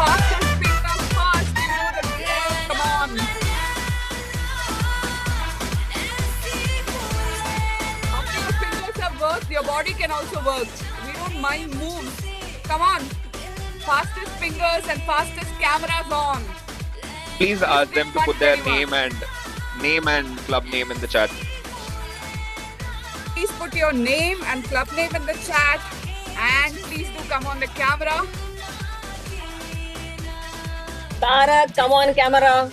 Faster fingers, fast. You know the drill. Come on. After your fingers have worked, your body can also work. We don't mind moves. Come on. Fastest fingers and fastest cameras on. Please ask them to put their name and club name in the chat. Please put your name and club name in the chat, and please do come on the camera. Tarak, come on camera.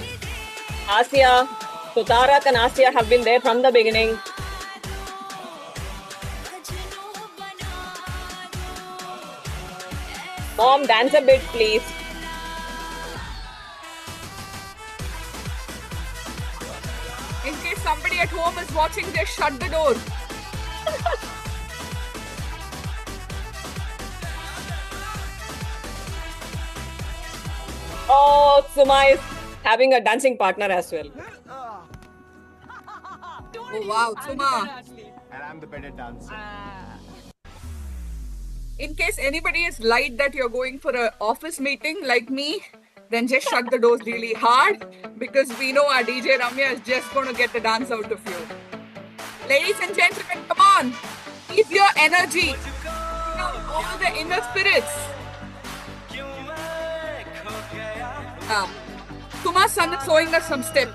Asia. So Tarak and Asia have been there from the beginning. Mom, dance a bit, please. In case somebody at home is watching, just shut the door. Oh, Suma is having a dancing partner as well. Oh wow, Suma. And I'm the better dancer. In case anybody is light that you're going for an office meeting like me, then just shut the doors really hard, because we know our DJ Ramya is just going to get the dance out of you. Ladies and gentlemen, come on. Keep your energy. All the inner spirits. Suma's son is showing us some steps.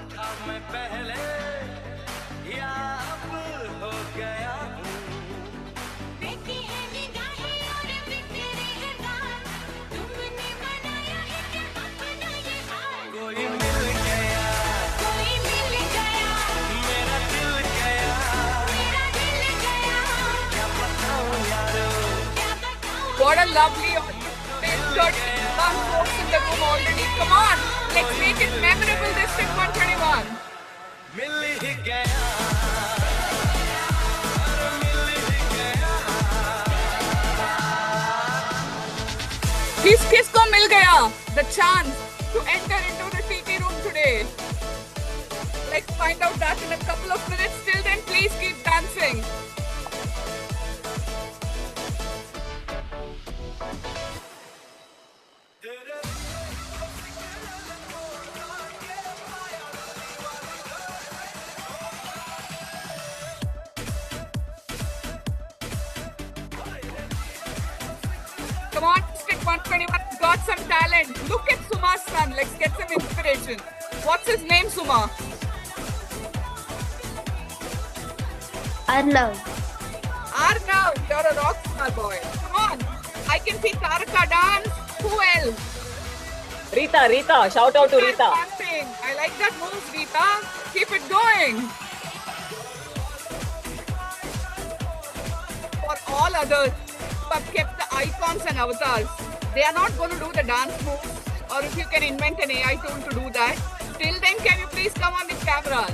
What a lovely folks in the room already. Come on, let's make it memorable this in 121. किसको मिल गया the chance to enter into the TT room today? Let's find out that in a couple of minutes. Till then, please keep dancing. Come on, Stick 121 got some talent. Look at Suma's son. Let's get some inspiration. What's his name, Suma? Arnav. Arnav, you're a rock star boy. Come on. I can see Taraka dance. Who else? Rita. Shout out to Rita. Dancing. I like that move, Rita. Keep it going. For all others who have kept the icons and avatars, they are not going to do the dance moves, or if you can invent an AI tool to do that. Till then, can you please come on the cameras?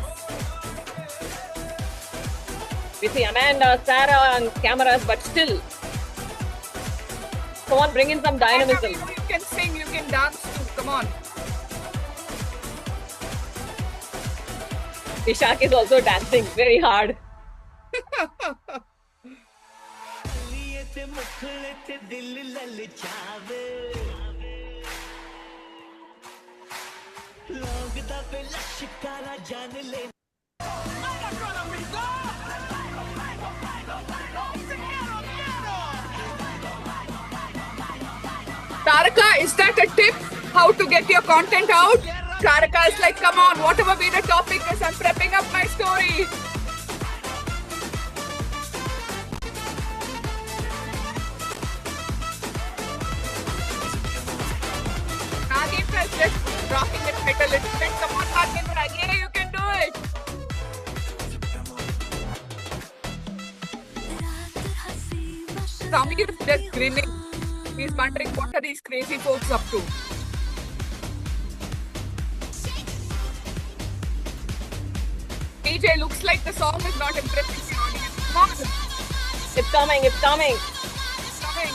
We see Amanda, Sarah on cameras, but still. Come on, bring in some dynamism. You can sing, you can dance too. Come on. Ishak is also dancing very hard. Taraka, is that a tip how to get your content out? Taraka is like, come on, whatever be the topic is, I'm prepping up my story. Nagendra is just rocking it a little bit. Come on, Nagendra, yeah, you can do it. Samir is just grinning. He's wondering what are these crazy folks up to. DJ, looks like the song is not impressing the audience. Come on. It's coming, it's coming. It's coming.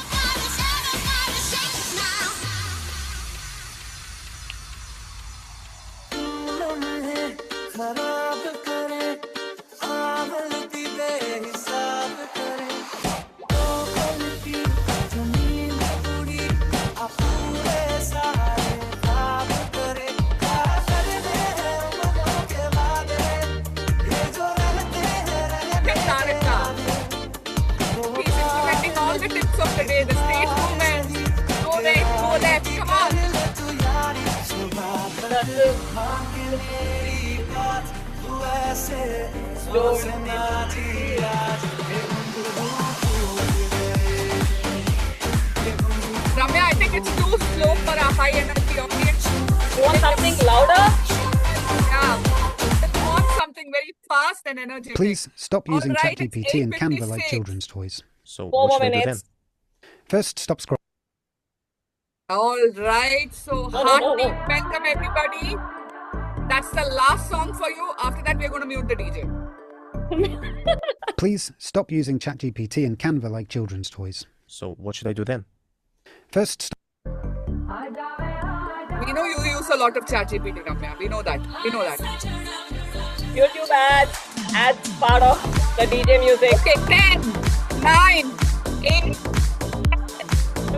Ramya, I think it's too slow for a high energy audience. You want something louder? Yeah. I want something very fast and energetic. Please stop using Alright, it's ChatGPT and Canva like 8:56. children's toys. So 4 what more should I do then? minutes. First, stop scrolling. All right, so No. hearty welcome everybody. That's the last song for you. After that, we're going to mute the DJ. Please stop using ChatGPT and Canva like children's toys. So what should I do then? First, stop. We know you use a lot of ChatGPT, Ramya. We know that. YouTube ads part of the DJ music. Okay, 10, 9, 8,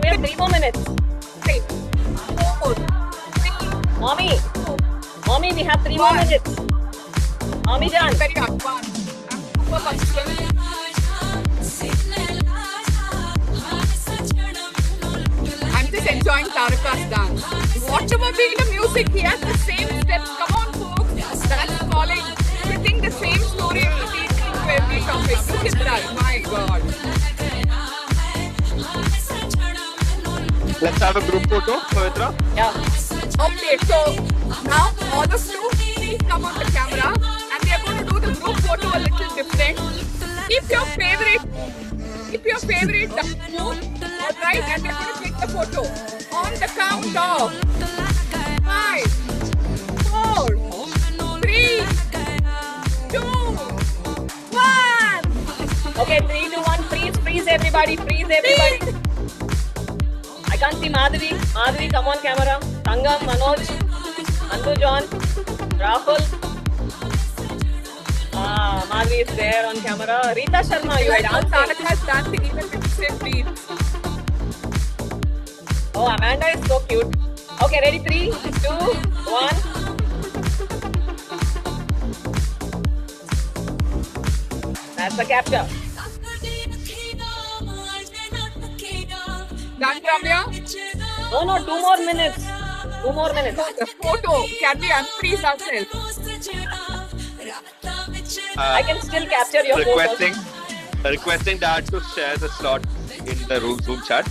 We have 3 more minutes. 6, 4, 3, Mommy, we have 3 more One. minutes. Mommy Jan. very advanced. I'm super punctual. I'm just enjoying Taraka's dance. Whatever be the music, he has the same steps. Come on, folks. That's calling. Fitting the same story repeating to every topic. Look at that. My God. Let's have a group photo, Pavitra. Yeah. Okay, so now all of you, please come on the camera and we are going to do the group photo a little different. Keep your favorite alright, and we're going to take the photo on the count of 5, 4, 3, 2, 1. Okay, 3, 2, 1. Freeze everybody. I can't see Madhavi. Madhavi, come on camera. Tangam, Manoj, Andu John, Rahul. Madhavi is there on camera. Rita Sharma, you are dancing. Taraka is dancing even with the same beat. Oh, Amanda is so cute. Okay, ready? 3, 2, 1. That's the capture. Done, Ramya? No, 2 more minutes. 2 more minutes. The photo, can we unfreeze ourselves? I can still capture your photos. Requesting Dad to share the slot in the Zoom chat.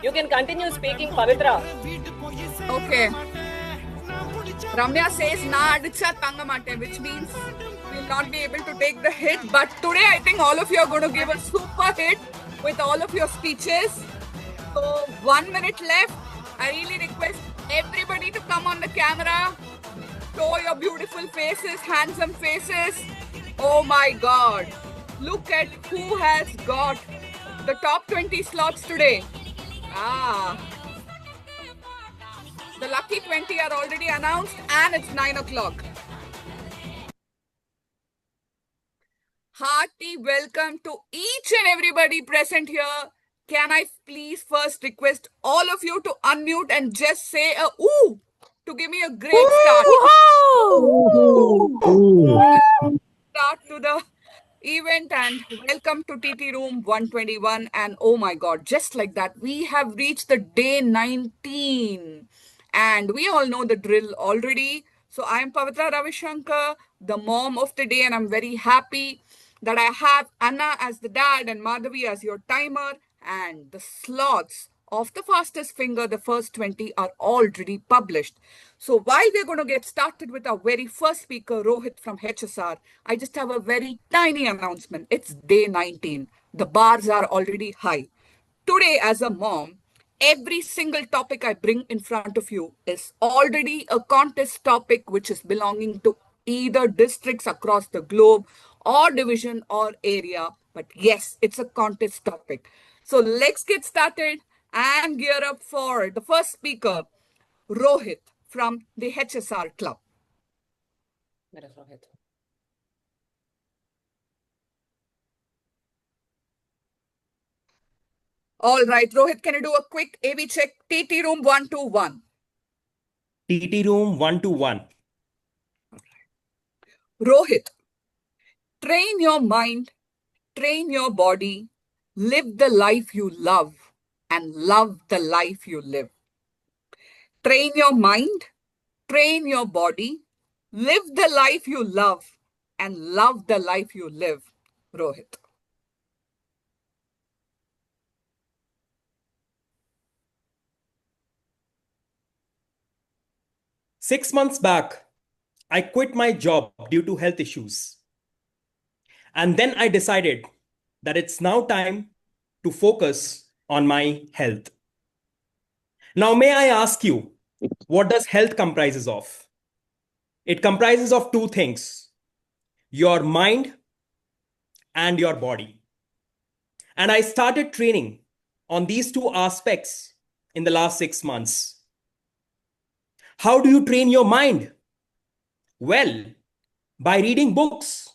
You can continue speaking, Pavitra. Okay. Ramya says na adicha tangamate, which means we'll not be able to take the hit. But today I think all of you are going to give a super hit with all of your speeches. So 1 minute left. I really request everybody to come on the camera. Show your beautiful faces, handsome faces. Oh my God. Look at who has got the top 20 slots today. The lucky 20 are already announced and it's 9 o'clock. Hearty welcome to each and everybody present here. Can I please first request all of you to unmute and just say a ooh to give me a great start. Start to the event and welcome to TT Room 121. And oh my God, just like that, we have reached the day 19. And we all know the drill already. So I am Pavitra Ravishankar, the mom of the day, and I'm very happy that I have Anna as the dad and Madhavi as your timer. And the slots of the fastest finger, the first 20, are already published. So while we're going to get started with our very first speaker, Rohit from HSR, I just have a very tiny announcement. It's day 19. The bars are already high. Today, as a mom, every single topic I bring in front of you is already a contest topic which is belonging to either districts across the globe or division or area. But yes, it's a contest topic. So let's get started and gear up for the first speaker, Rohit from the HSR Club? All right, Rohit, can you do a quick AB check? TT room 121. TT room 121. Rohit, train your mind, train your body, live the life you love, and love the life you live. Train your mind, train your body, live the life you love, and love the life you live. Rohit. Six months back, I quit my job due to health issues. And then I decided that it's now time to focus on my health. Now, may I ask you, what does health comprises of? It comprises of two things: your mind and your body. And I started training on these two aspects in the last 6 months. How do you train your mind? Well, by reading books.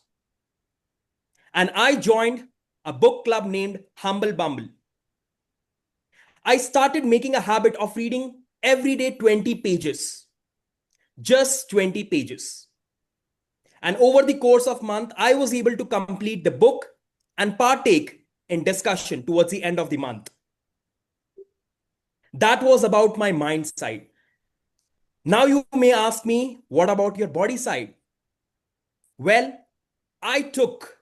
And I joined a book club named Humble Bumble. I started making a habit of reading every day 20 pages. Just 20 pages. And over the course of a month, I was able to complete the book and partake in discussion towards the end of the month. That was about my mind side. Now you may ask me, what about your body side? Well, I took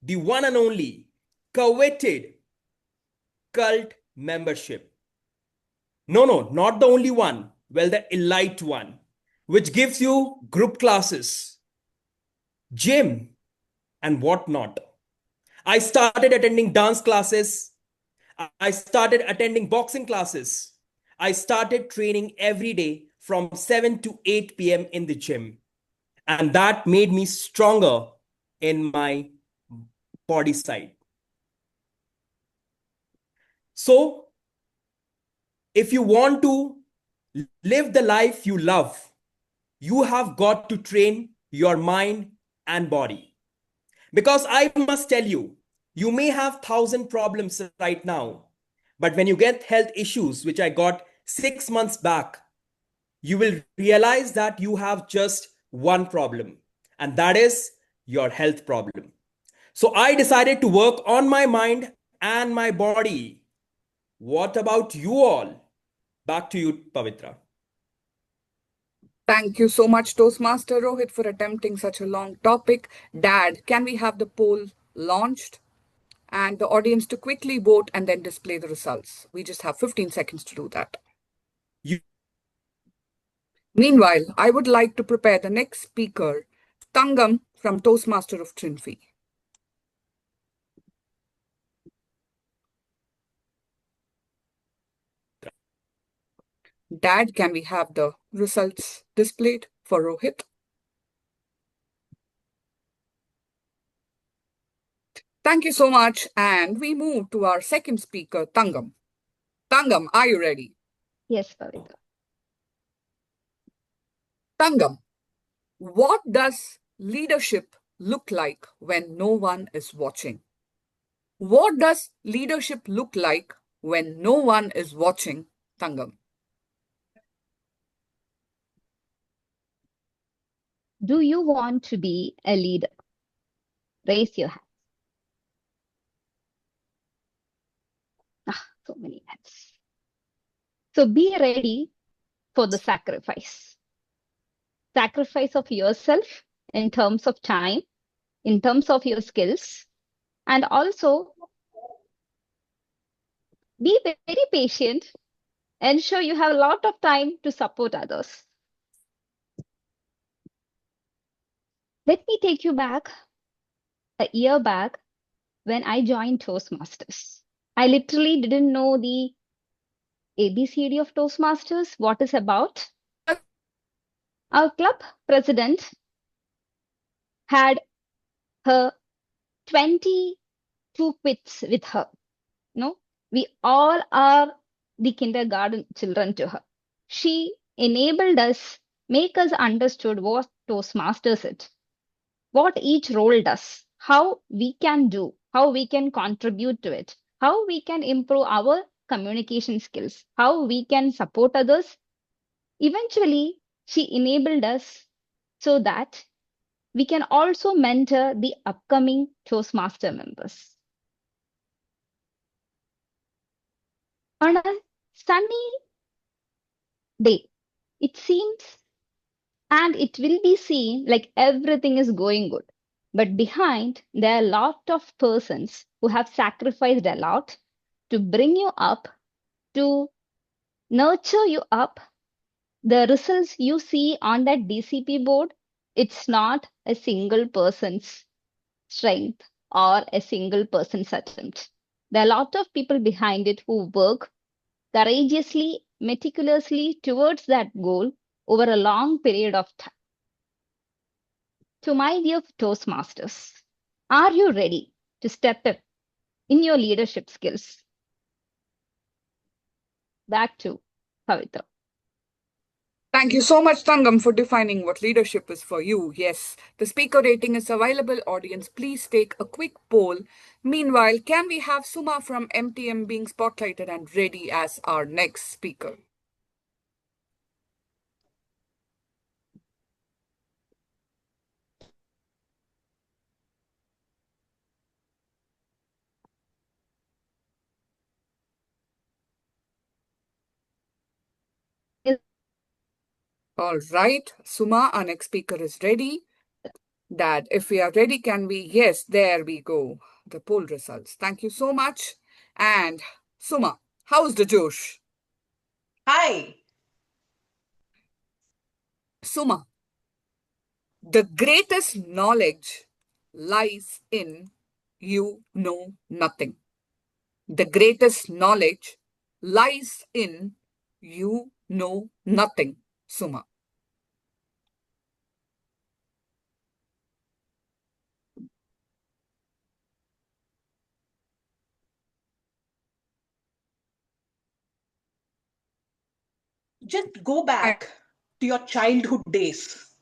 the one and only coveted cult membership. No, not the only one. Well, the elite one, which gives you group classes, gym, and whatnot. I started attending dance classes. I started attending boxing classes. I started training every day from 7 to 8 p.m. in the gym. And that made me stronger in my body side. So, if you want to live the life you love, you have got to train your mind and body. Because I must tell you, you may have 1,000 problems right now, but when you get health issues, which I got 6 months back, you will realize that you have just one problem, and that is your health problem. So I decided to work on my mind and my body. What about you all? Back to you, Pavitra. Thank you so much, Toastmaster Rohit, for attempting such a long topic. Dad, can we have the poll launched and the audience to quickly vote and then display the results? We just have 15 seconds to do that. Meanwhile, I would like to prepare the next speaker, Tangam from Toastmaster of Trinfy. Dad, can we have the results displayed for Rohit? Thank you so much. And we move to our second speaker, Tangam. Tangam, are you ready? Yes, Pavitra. Tangam, what does leadership look like when no one is watching? What does leadership look like when no one is watching, Tangam? Do you want to be a leader? Raise your hand. So many hands. So be ready for the sacrifice. Sacrifice of yourself in terms of time, in terms of your skills, and also be very patient. Ensure you have a lot of time to support others. Let me take you back a year back when I joined Toastmasters. I literally didn't know the ABCD of Toastmasters, what it's about. Our club president had her 22 kids with her. No, we all are the kindergarten children to her. She enabled us make us understood what Toastmasters is, what each role does, how we can do, how we can contribute to it, how we can improve our communication skills, how we can support others. Eventually, she enabled us so that we can also mentor the upcoming Toastmaster members. On a sunny day, it seems and it will be seen like everything is going good. But behind, there are a lot of persons who have sacrificed a lot to bring you up, to nurture you up. The results you see on that DCP board, it's not a single person's strength or a single person's attempt. There are a lot of people behind it who work courageously, meticulously towards that goal over a long period of time. To my dear Toastmasters, are you ready to step up in your leadership skills? Back to Pavitra. Thank you so much, Tangam, for defining what leadership is for you. Yes, the speaker rating is available. Audience, please take a quick poll. Meanwhile, can we have Suma from MTM being spotlighted and ready as our next speaker? All right, Suma, our next speaker is ready. Dad, if we are ready, can we? Yes, there we go. The poll results. Thank you so much. And Suma, how's the Josh? Hi. Suma, the greatest knowledge lies in you know nothing. The greatest knowledge lies in you know nothing, Suma. Just go back to your childhood days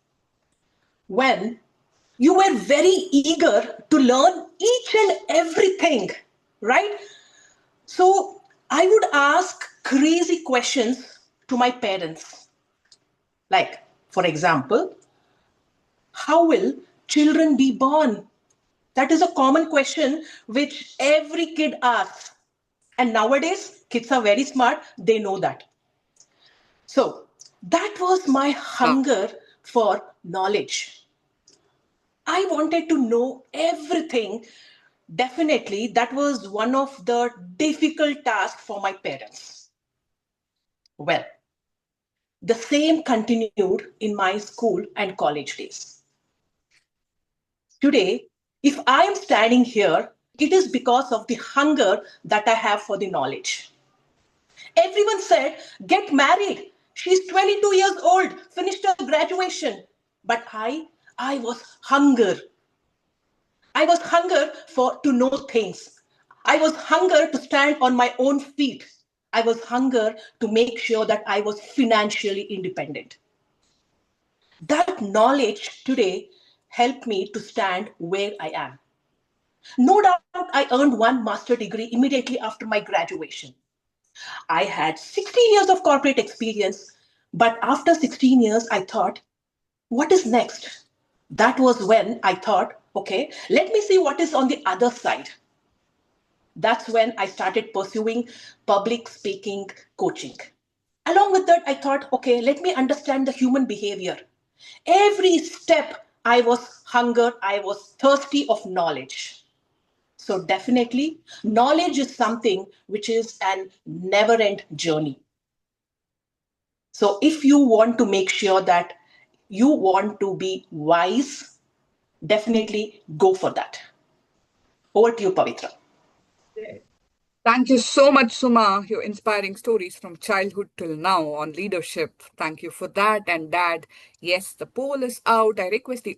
when you were very eager to learn each and everything, right? So I would ask crazy questions to my parents. Like, for example, how will children be born? That is a common question which every kid asks. And nowadays, kids are very smart, they know that. So that was my hunger for knowledge. I wanted to know everything. Definitely, that was one of the difficult tasks for my parents. Well, the same continued in my school and college days. Today, if I am standing here, it is because of the hunger that I have for the knowledge. Everyone said, get married. She's 22 years old, finished her graduation. But I was hunger. I was hunger for to know things. I was hunger to stand on my own feet. I was hunger to make sure that I was financially independent. That knowledge today helped me to stand where I am. No doubt I earned one master degree immediately after my graduation. I had 16 years of corporate experience, but after 16 years, I thought, what is next? That was when I thought, okay, let me see what is on the other side. That's when I started pursuing public speaking coaching. Along with that, I thought, okay, let me understand the human behavior. Every step, I was hunger, I was thirsty of knowledge. So definitely, knowledge is something which is an never-end journey. So if you want to make sure that you want to be wise, definitely go for that. Over to you, Pavitra. Thank you so much, Suma. Your inspiring stories from childhood till now on leadership. Thank you for that. And Dad, yes, the poll is out. I request the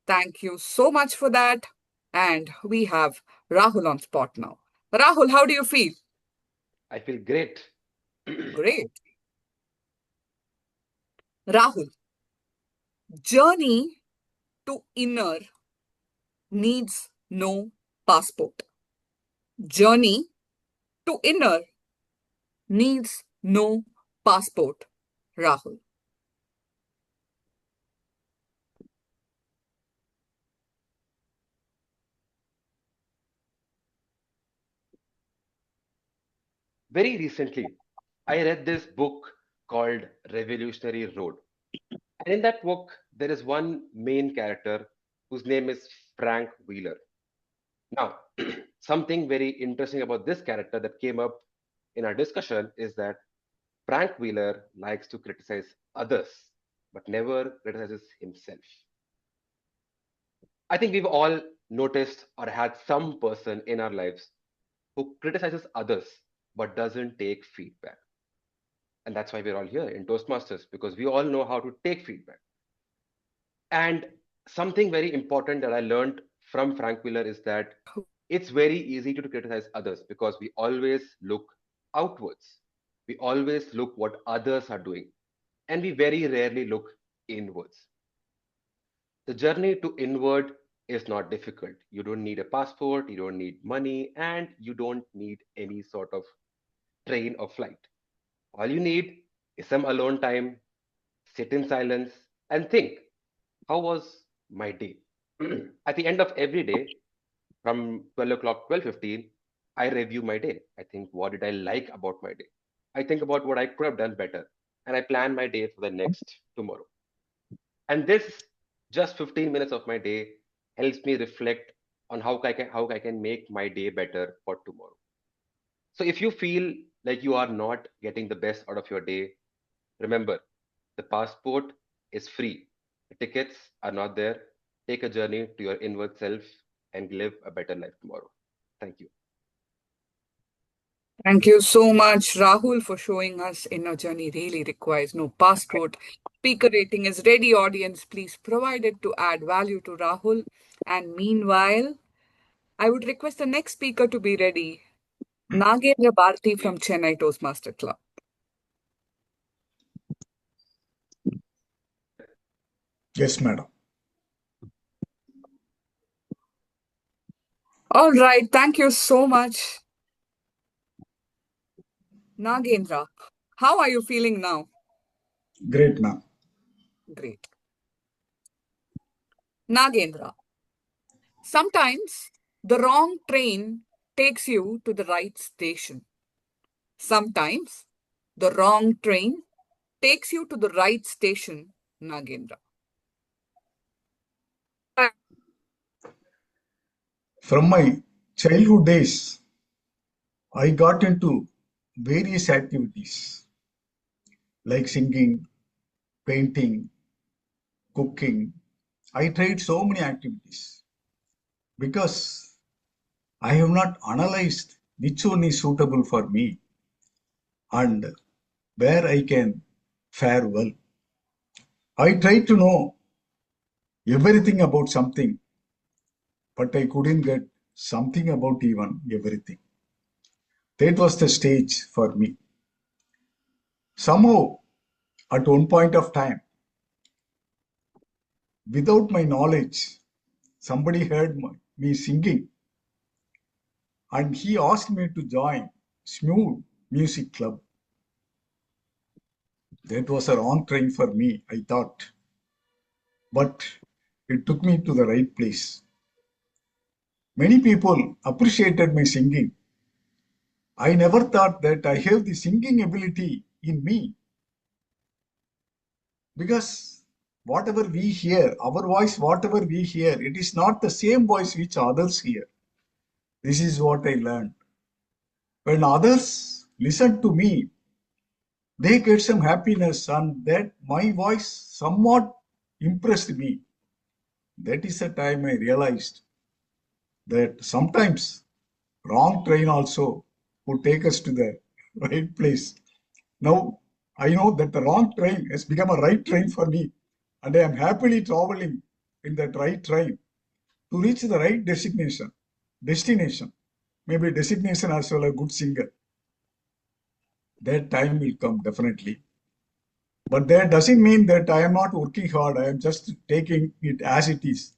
Thank you so much for that. And we have Rahul on spot now. Rahul, how do you feel? I feel great. Great. Rahul, journey to inner needs no passport. Journey to inner needs no passport. Rahul. Very recently, I read this book called Revolutionary Road. And in that book, there is one main character whose name is Frank Wheeler. Now, something very interesting about this character that came up in our discussion is that Frank Wheeler likes to criticize others, but never criticizes himself. I think we've all noticed or had some person in our lives who criticizes others but doesn't take feedback. And that's why we're all here in Toastmasters, because we all know how to take feedback. And something very important that I learned from Frank Wheeler is that it's very easy to criticize others because we always look outwards. We always look what others are doing, and we very rarely look inwards. The journey to inward is not difficult. You don't need a passport, you don't need money, and you don't need any sort of train or flight. All you need is some alone time, sit in silence, and think, how was my day? At the end of every day, from 12 o'clock, 12:15, I review my day. I think, what did I like about my day? I think about what I could have done better, and I plan my day for the next tomorrow. And this just 15 minutes of my day helps me reflect on how I can make my day better for tomorrow. So if you feel like you are not getting the best out of your day, remember, the passport is free. The tickets are not there. Take a journey to your inward self and live a better life tomorrow. Thank you. Thank you so much, Rahul, for showing us inner journey really requires no passport. Speaker rating is ready, audience. Please provide it to add value to Rahul. And meanwhile, I would request the next speaker to be ready. Nagendra Bharti from Chennai Toastmaster Club. Yes, madam. All right, thank you so much. Nagendra, how are you feeling now? Great, ma'am. Great. Nagendra, sometimes the wrong train takes you to the right station. Sometimes the wrong train takes you to the right station, Nagendra. From my childhood days, I got into various activities like singing, painting, cooking. I tried so many activities because I have not analyzed which one is suitable for me and where I can fare well. I tried to know everything about something, but I couldn't get something about even everything. That was the stage for me. Somehow, at one point of time, without my knowledge, somebody heard me singing and he asked me to join Smooth Music Club. That was a wrong train for me, I thought. But it took me to the right place. Many people appreciated my singing. I never thought that I have the singing ability in me. Because whatever we hear, our voice, whatever we hear, it is not the same voice which others hear. This is what I learned. When others listen to me, they get some happiness, and that my voice somewhat impressed me. That is the time I realized that sometimes wrong train also would take us to the right place. Now I know that the wrong train has become a right train for me, and I am happily traveling in that right train to reach the right destination, maybe designation as well a good singer. That time will come definitely. But that doesn't mean that I am not working hard. I am just taking it as it is.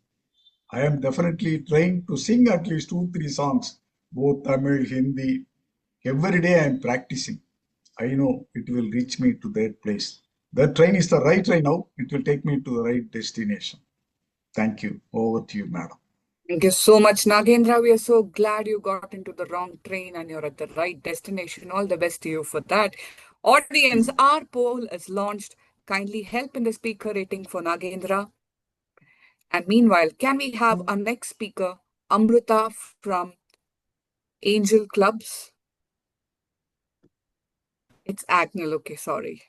I am definitely trying to sing at least 2, 3 songs, both Tamil, Hindi. Every day I am practicing. I know it will reach me to that place. That train is the right train now. It will take me to the right destination. Thank you. Over to you, madam. Thank you so much, Nagendra. We are so glad you got into the wrong train and you're at the right destination. All the best to you for that. Audience, our poll is launched. Kindly help in the speaker rating for Nagendra. And meanwhile, can we have our next speaker, Amrita from Angel Clubs? It's Agnel, okay, sorry.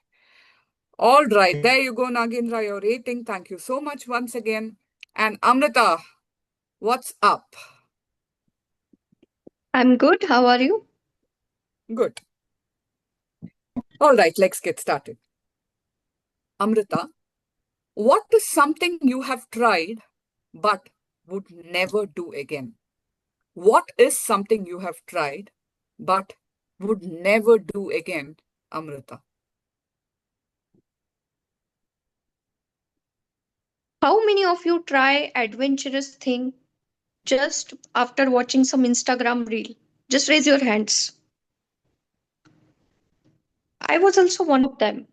All right, there you go, Nagendra, your rating. Thank you so much once again. And Amrita, what's up? I'm good. How are you? Good. All right, let's get started. Amrita, what is something you have tried but would never do again? What is something you have tried but would never do again, Amrita? How many of you try adventurous thing just after watching some Instagram reel? Just raise your hands. I was also one of them.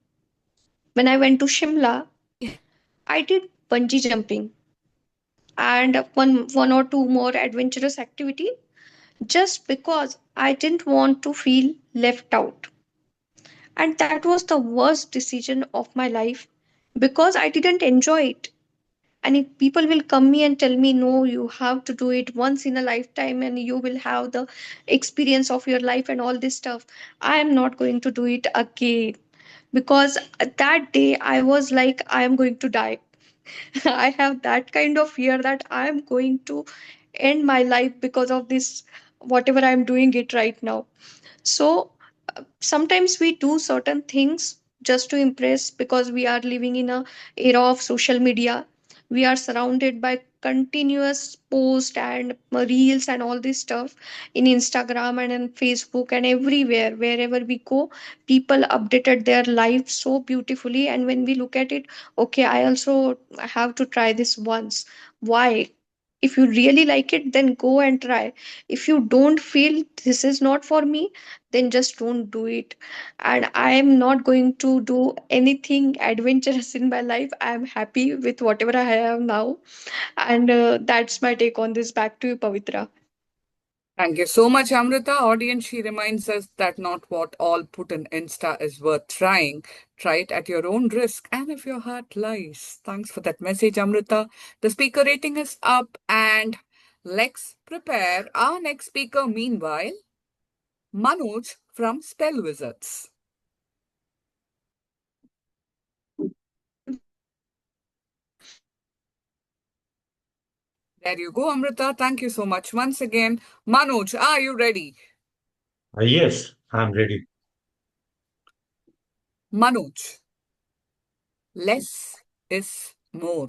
When I went to Shimla, I did bungee jumping and one or two more adventurous activity just because I didn't want to feel left out. And that was the worst decision of my life because I didn't enjoy it. And if people will come me and tell me, no, you have to do it once in a lifetime and you will have the experience of your life and all this stuff, I am not going to do it again. Because that day I was like, I am going to die. I have that kind of fear that I am going to end my life because of this, whatever I am doing it right now. So sometimes we do certain things just to impress because we are living in a era of social media. We are surrounded by continuous posts and reels and all this stuff in Instagram and in Facebook and everywhere. Wherever we go, people updated their life so beautifully, and when we look at it, okay, I also have to try this once. Why? If you really like it, then go and try. If you don't feel this is not for me, then just don't do it. And I am not going to do anything adventurous in my life. I am happy with whatever I have now. And that's my take on this. Back to you, Pavitra. Thank you so much, Amrita. Audience, she reminds us that not what all put in Insta is worth trying. Try it at your own risk and if your heart lies. Thanks for that message, Amrita. The speaker rating is up and let's prepare our next speaker. Meanwhile, Manoj from Spell Wizards. There you go, Amrita. Thank you so much once again. Manoj, are you ready? Yes, I'm ready. Manoj, less is more.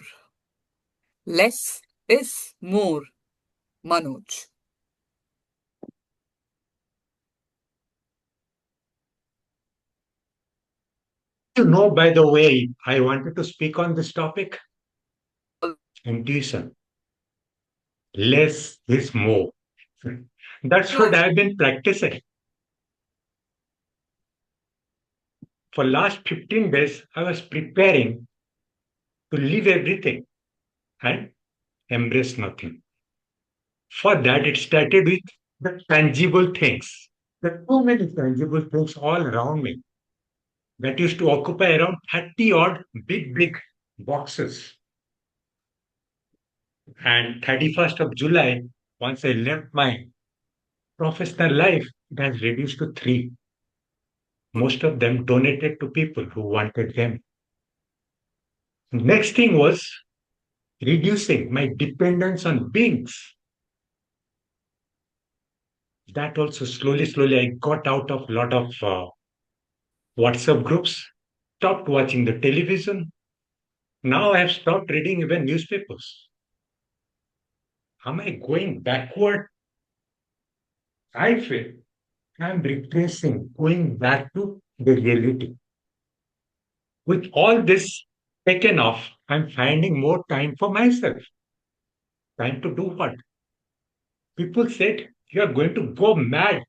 Less is more, Manoj. You know, by the way, I wanted to speak on this topic. Intuition. Less is more. That's what I've been practicing. For last 15 days, I was preparing to leave everything and embrace nothing. For that, it started with the tangible things. There are so many tangible things all around me that used to occupy around 30 odd big boxes. And 31st of July, once I left my professional life, it has reduced to 3. Most of them donated to people who wanted them. Next thing was reducing my dependence on beings. That also slowly, I got out of a lot of WhatsApp groups, stopped watching the television. Now I have stopped reading even newspapers. Am I going backward? I feel I'm retracing, going back to the reality. With all this taken off, I'm finding more time for myself. Time to do what? People said, you are going to go mad.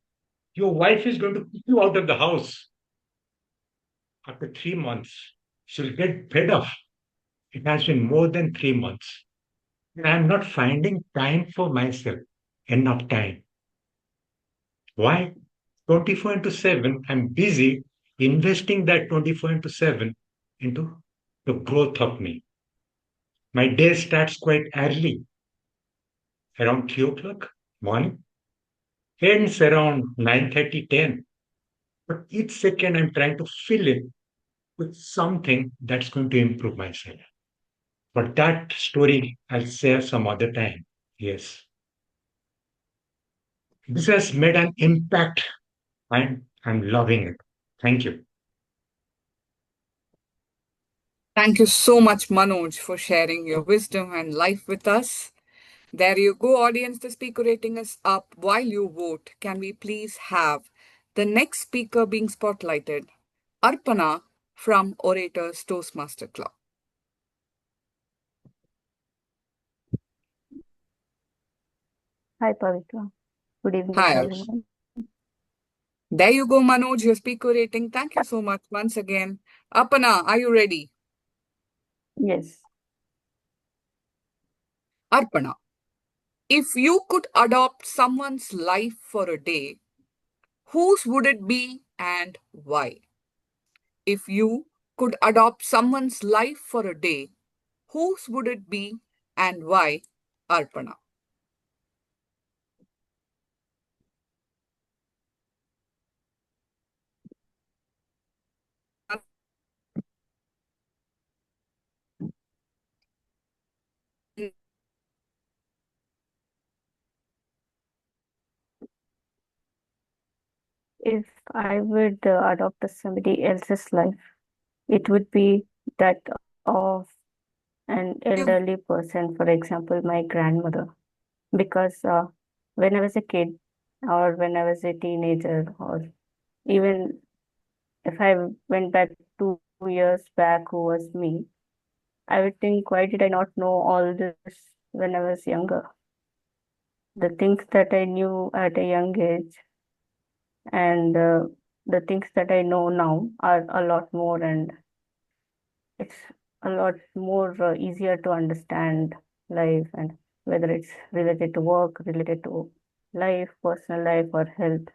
Your wife is going to kick you out of the house. After 3 months, she'll get fed up. It has been more than 3 months. And I'm not finding time for myself. Enough time. Why? 24 into 7, I'm busy investing that 24 into 7 into the growth of me. My day starts quite early, around 3 o'clock morning, ends around 9:30, 10. But each second I'm trying to fill in with something that's going to improve myself. But that story I'll share some other time. Yes. This has made an impact and I'm loving it. Thank you. Thank you so much, Manoj, for sharing your wisdom and life with us. There you go, audience. The speaker rating is up. While you vote, can we please have the next speaker being spotlighted? Arpana from Orators Toastmaster Club. Hi, Pavitra. Good evening, Hi. everyone. There you go, Manoj, your speaker rating. Thank you so much once again. Arpana, are you ready? Yes. Arpana, if you could adopt someone's life for a day, whose would it be and why? If you could adopt someone's life for a day, whose would it be and why? Arpana. If I would adopt somebody else's life, it would be that of an elderly person, for example, my grandmother. Because when I was a kid, or when I was a teenager, or even if I went back 2 years back, who was me, I would think, why did I not know all this when I was younger? The things that I knew at a young age and the things that I know now are a lot more, and it's a lot more easier to understand life, and whether it's related to work, related to life, personal life, or health.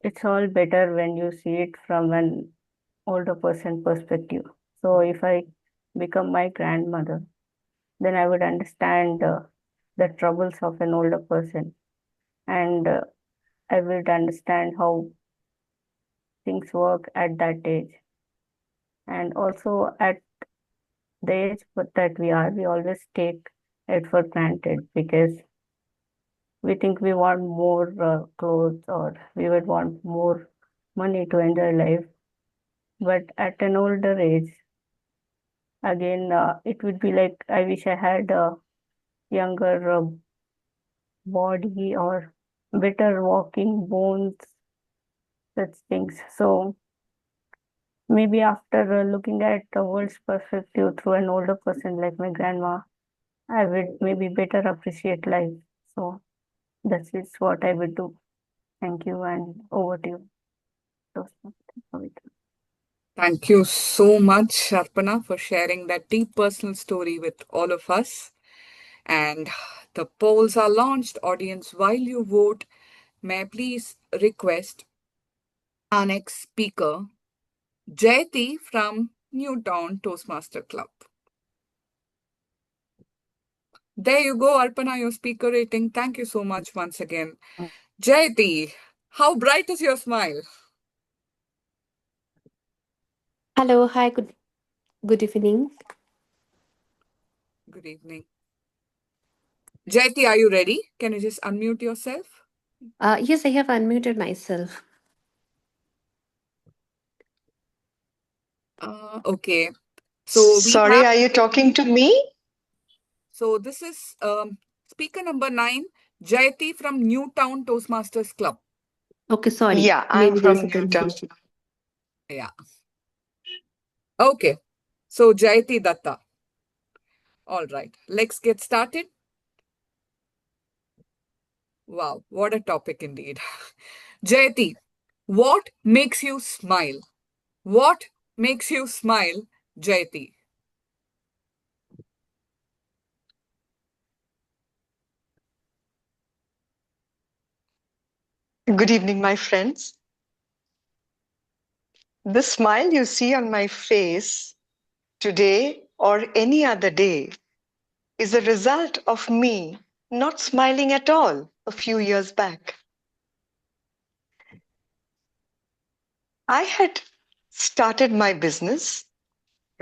It's all better when you see it from an older person perspective. So if I become my grandmother, then I would understand the troubles of an older person, and I would understand how things work at that age. And also at the age that we are, we always take it for granted because we think we want more clothes, or we would want more money to enjoy life. But at an older age, again, it would be like, I wish I had a younger body or better walking bones, such things. So maybe after looking at the world's perspective through an older person like my grandma, I would maybe better appreciate life. So that's what I would do. Thank you, and over to you. Thank you so much, Arpana, for sharing that deep personal story with all of us. And the polls are launched. Audience, while you vote, may I please request our next speaker, Jayati from Newtown Toastmaster Club. There you go, Arpana, your speaker rating. Thank you so much once again. Jayati, how bright is your smile? Hello, hi, good evening. Good evening. Jayati, are you ready? Can you just unmute yourself? Yes, I have unmuted myself. Okay. So Sorry, are you talking to me? So this is speaker number 9, Jayati from Newtown Toastmasters Club. Okay, sorry. Yeah, I'm Maybe there's from a Newtown. confusion. Yeah. Okay. So Jayati Datta. All right. Let's get started. Wow, what a topic indeed. Jayati, what makes you smile? What makes you smile, Jayati? Good evening, my friends. The smile you see on my face today or any other day is a result of me not smiling at all a few years back. I had started my business.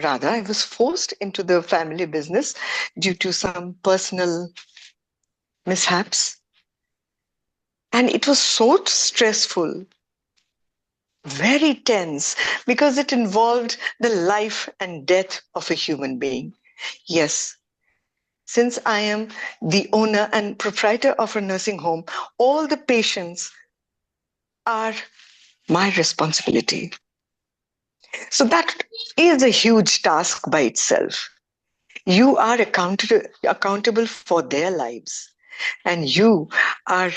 Rather, I was forced into the family business due to some personal mishaps. And it was so stressful, very tense, because it involved the life and death of a human being. Yes, since I am the owner and proprietor of a nursing home, all the patients are my responsibility. So that is a huge task by itself. You are accountable for their lives, and you are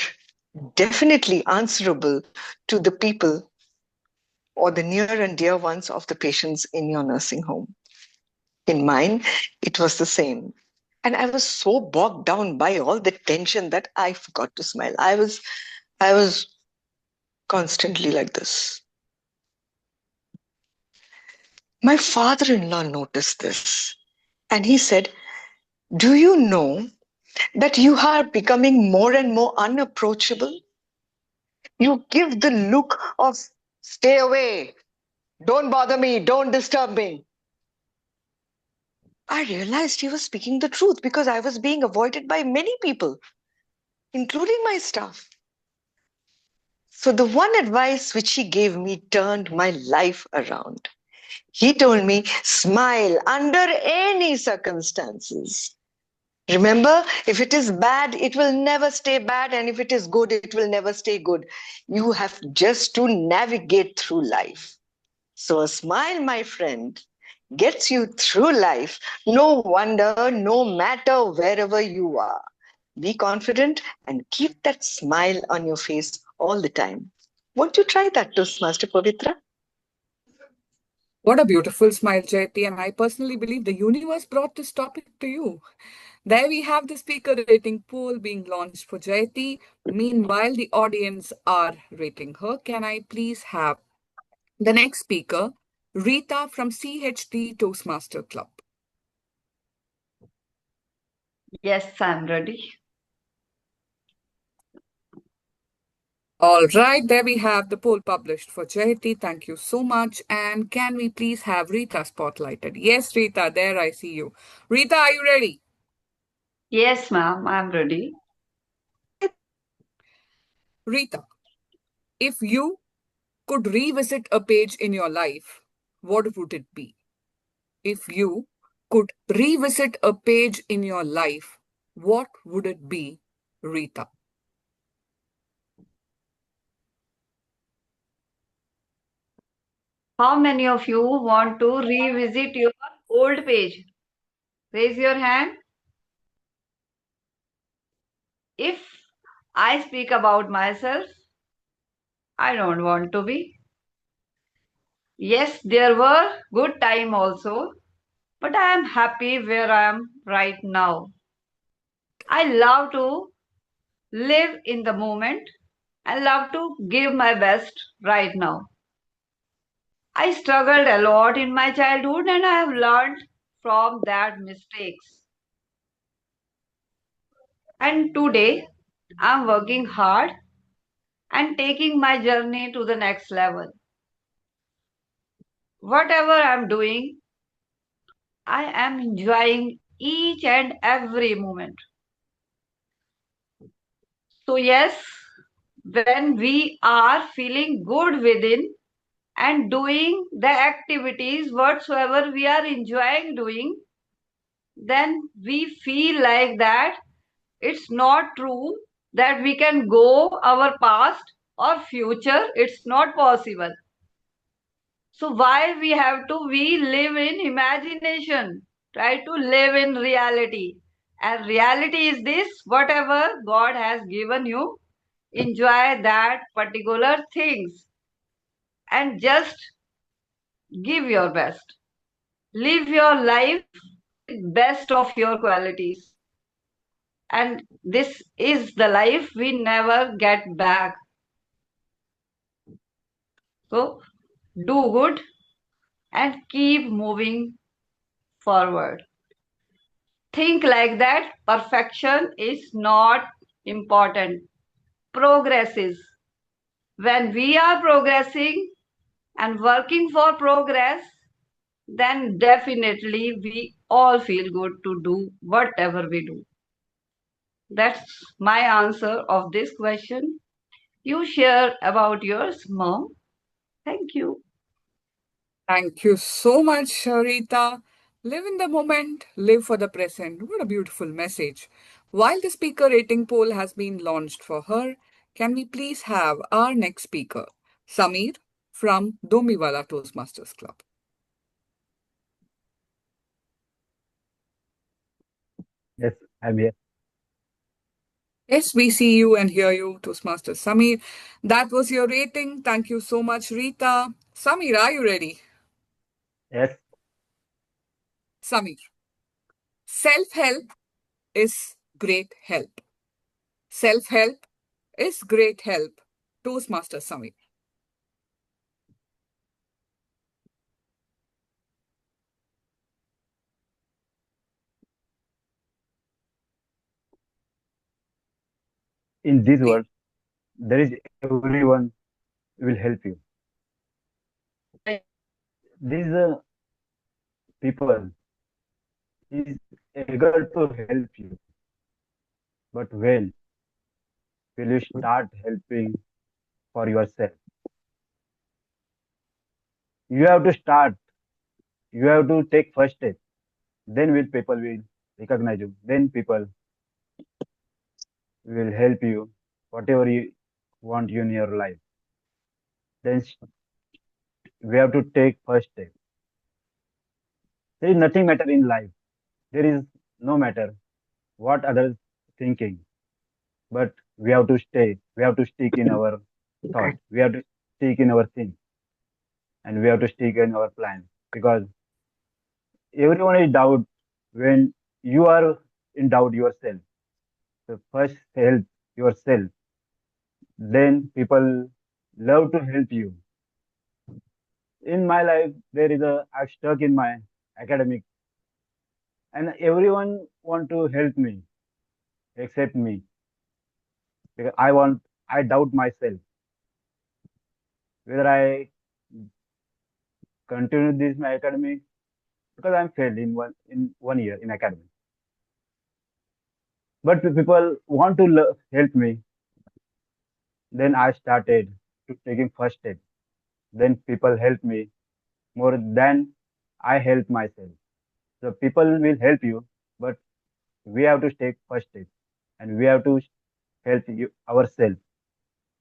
definitely answerable to the people or the near and dear ones of the patients in your nursing home. In mine, it was the same. And I was so bogged down by all the tension that I forgot to smile. I was constantly like this. My father-in-law noticed this, and he said, "Do you know that you are becoming more and more unapproachable? You give the look of stay away, don't bother me, don't disturb me." I realized he was speaking the truth because I was being avoided by many people, including my staff. So the one advice which he gave me turned my life around. He told me, smile under any circumstances. Remember, if it is bad, it will never stay bad. And if it is good, it will never stay good. You have just to navigate through life. So a smile, my friend, gets you through life. No wonder, no matter wherever you are. Be confident and keep that smile on your face all the time. Won't you try that, Toastmaster Pavitra? What a beautiful smile, Jayati. And I personally believe the universe brought this topic to you. There we have the speaker rating poll being launched for Jayati. Meanwhile, the audience are rating her. Can I please have the next speaker, Rita from CHT Toastmaster Club? Yes, I'm ready. All right, there we have the poll published for Jayati. Thank you so much. And can we please have Rita spotlighted? Yes, Rita, there I see you. Rita, are you ready? Yes, ma'am, I'm ready. Rita, if you could revisit a page in your life, what would it be? If you could revisit a page in your life, what would it be, Rita? How many of you want to revisit your old page? Raise your hand. If I speak about myself, I don't want to be. Yes, there were good time also, but I am happy where I am right now. I love to live in the moment and love to give my best right now. I struggled a lot in my childhood and I have learned from that mistakes. And today I'm working hard and taking my journey to the next level. Whatever I'm doing, I am enjoying each and every moment. So yes, when we are feeling good within and doing the activities whatsoever we are enjoying doing, then we feel like that it's not true that we can go our past or future. It's not possible. So why we have to? We live in imagination. Try to live in reality. And reality is this: whatever God has given you, enjoy that particular things and just give your best. Live your life with best of your qualities. And this is the life we never get back. So do good and keep moving forward. Think like that. Perfection is not important. Progress is. When we are progressing and working for progress, then definitely we all feel good to do whatever we do. That's my answer of this question. You share about yours, Mom. Thank you. Thank you so much, Rita. Live in the moment, live for the present. What a beautiful message. While the speaker rating poll has been launched for her, can we please have our next speaker, Samir from Domiwala Toastmasters Club? Yes, I'm here. Yes, we see you and hear you, Toastmaster Samir. That was your rating. Thank you so much, Rita. Samir, are you ready? Yes, Samir, self-help is great help. Self-help is great help. Toastmaster Samir. in this world, there is everyone will help you. These people is eager to help you, but when will you start helping for yourself? You have to start. You have to take first step. Then will people will recognize you. Then people will help you whatever you want in your life. Then we have to take first step. There is nothing matter in life. There is no matter what others thinking, but we have to stay. We have to stick in our thought. We have to stick in our thing, and we have to stick in our plan because everyone is doubt when you are in doubt yourself. So first help yourself. Then people love to help you. In my life, there is I'm stuck in my academic, and everyone want to help me except me because I doubt myself whether I continue this my academic because I'm failed in 1 year in academy. But people want to help me. Then I started to taking first step. Then people help me more than I help myself. So people will help you, but we have to take first step, and we have to help you ourselves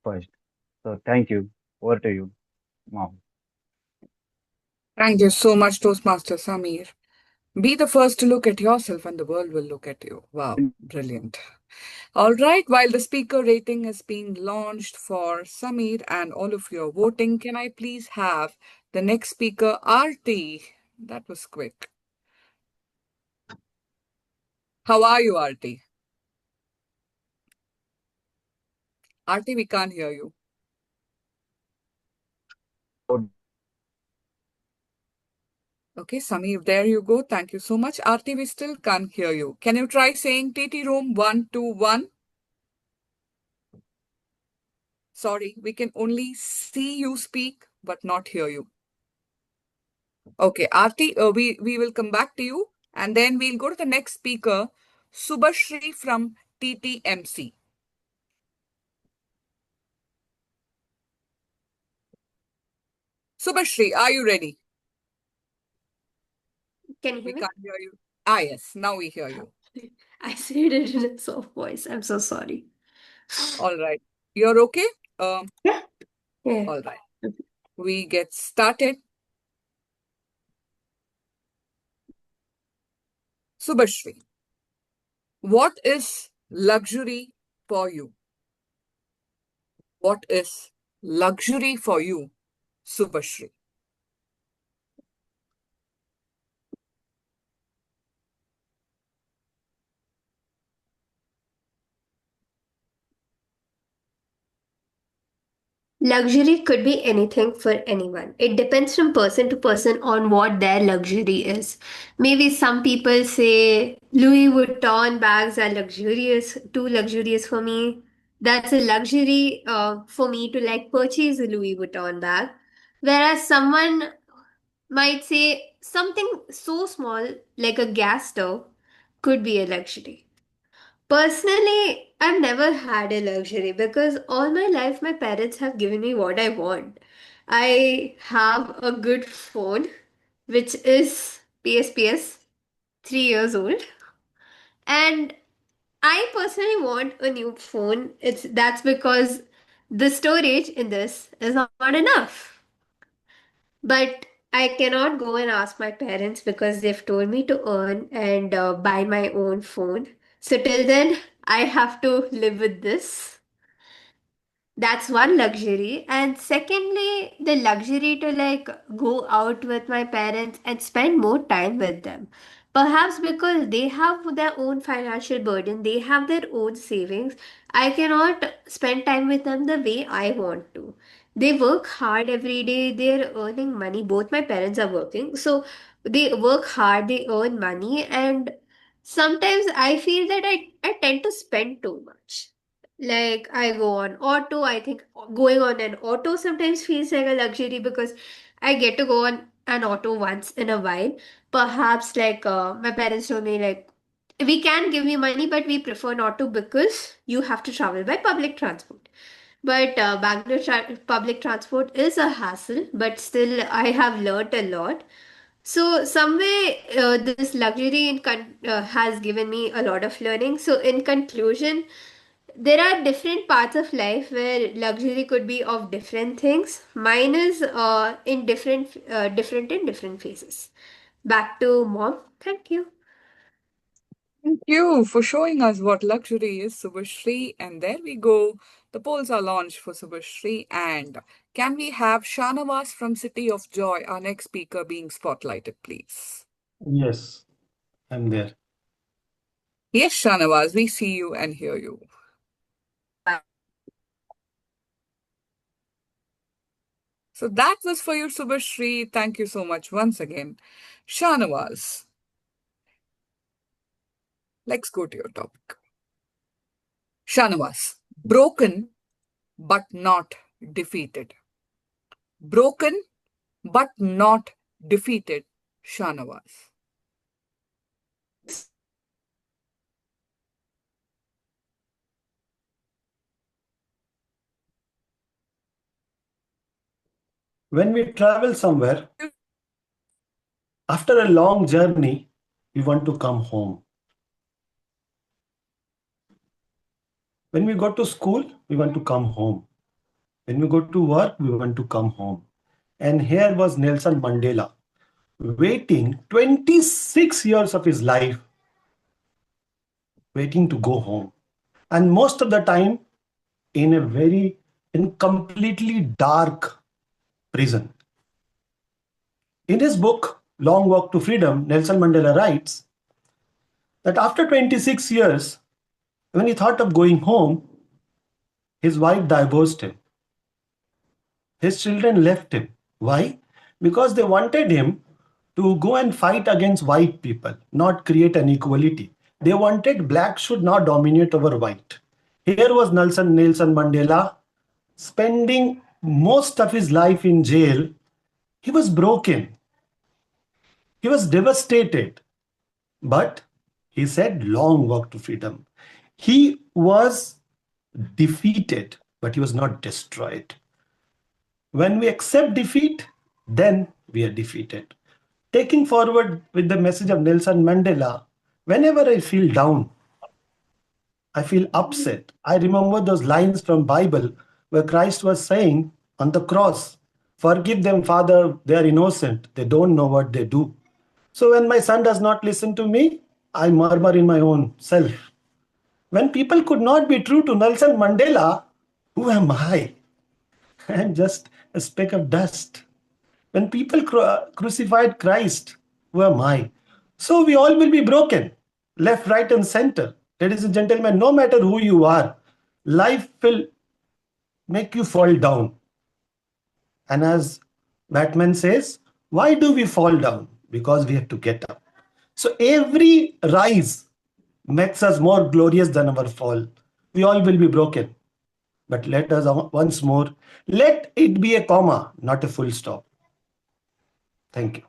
first. So thank you. Over to you, Mom. Thank you so much, Toastmaster Samir. Be the first to look at yourself and the world will look at you. Wow, brilliant. All right, while the speaker rating has been launched for Samir and all of you are voting, can I please have the next speaker, Arti? That was quick. How are you, Arti? Arti, we can't hear you. Okay, Samir, there you go. Thank you so much. Arti, we still can't hear you. Can you try saying TT room 121? Sorry, we can only see you speak, but not hear you. Okay, Arti, we will come back to you and then we'll go to the next speaker, Subhashri from TTMC. Subhashri, are you ready? Can you We hear me? can't hear you. Ah, yes, now we hear you. I said it in a soft voice. I'm so sorry. All right. You're okay? Yeah. All right. We get started. Subhashri, what is luxury for you? What is luxury for you, Subhashri? Luxury could be anything for anyone. It depends from person to person on what their luxury is. Maybe some people say Louis Vuitton bags are luxurious, too luxurious for me. That's a luxury for me to like purchase a Louis Vuitton bag. Whereas someone might say something so small like a gas stove could be a luxury. Personally, I've never had a luxury because all my life my parents have given me what I want. I have a good phone, which is PSPS, 3 years old, and I personally want a new phone. That's because the storage in this is not enough. But I cannot go and ask my parents because they've told me to earn and buy my own phone. So till then, I have to live with this. That's one luxury. And secondly, the luxury to like go out with my parents and spend more time with them. Perhaps because they have their own financial burden, they have their own savings. I cannot spend time with them the way I want to. They work hard every day, they're earning money. Both my parents are working. So they work hard, they earn money, and sometimes I feel that I tend to spend too much. Like I go on auto. I think going on an auto sometimes feels like a luxury because I get to go on an auto once in a while. Perhaps like my parents told me like we can give you money, but we prefer not to because you have to travel by public transport. But Bangalore public transport is a hassle, but still I have learnt a lot. So some way this luxury has given me a lot of learning. So in conclusion, there are different parts of life where luxury could be of different things. Mine is in different in different phases. Back to mom. Thank you. Thank you for showing us what luxury is, Subhashri. And there we go. The polls are launched for Subhashri. And can we have Shanavas from City of Joy, our next speaker, being spotlighted, please? Yes, I'm there. Yes, Shanavas, we see you and hear you. So that was for you, Subhashri. Thank you so much once again. Shanavas, let's go to your topic. Shanavas, broken but not defeated. Broken but not defeated, Shanavas. When we travel somewhere, after a long journey, we want to come home. When we go to school, we want to come home. When we go to work, we want to come home. And here was Nelson Mandela, waiting 26 years of his life, waiting to go home. And most of the time, in completely dark prison. In his book, Long Walk to Freedom, Nelson Mandela writes that after 26 years, when he thought of going home, his wife divorced him. His children left him. Why? Because they wanted him to go and fight against white people, not create an equality. They wanted black should not dominate over white. Here was Nelson Mandela spending most of his life in jail. He was broken. He was devastated. But he said, long walk to freedom. He was defeated, but he was not destroyed. When we accept defeat, then we are defeated. Taking forward with the message of Nelson Mandela, whenever I feel down, I feel upset, I remember those lines from Bible where Christ was saying on the cross, "Forgive them, Father, they are innocent. They don't know what they do." So when my son does not listen to me, I murmur in my own self. When people could not be true to Nelson Mandela, who am I? I am just a speck of dust. When people crucified Christ, who am I? So we all will be broken, left, right, and center. Ladies and gentlemen, no matter who you are, life will make you fall down. And as Batman says, why do we fall down? Because we have to get up. So every rise makes us more glorious than our fall. We all will be broken. But let us once more, let it be a comma, not a full stop. Thank you.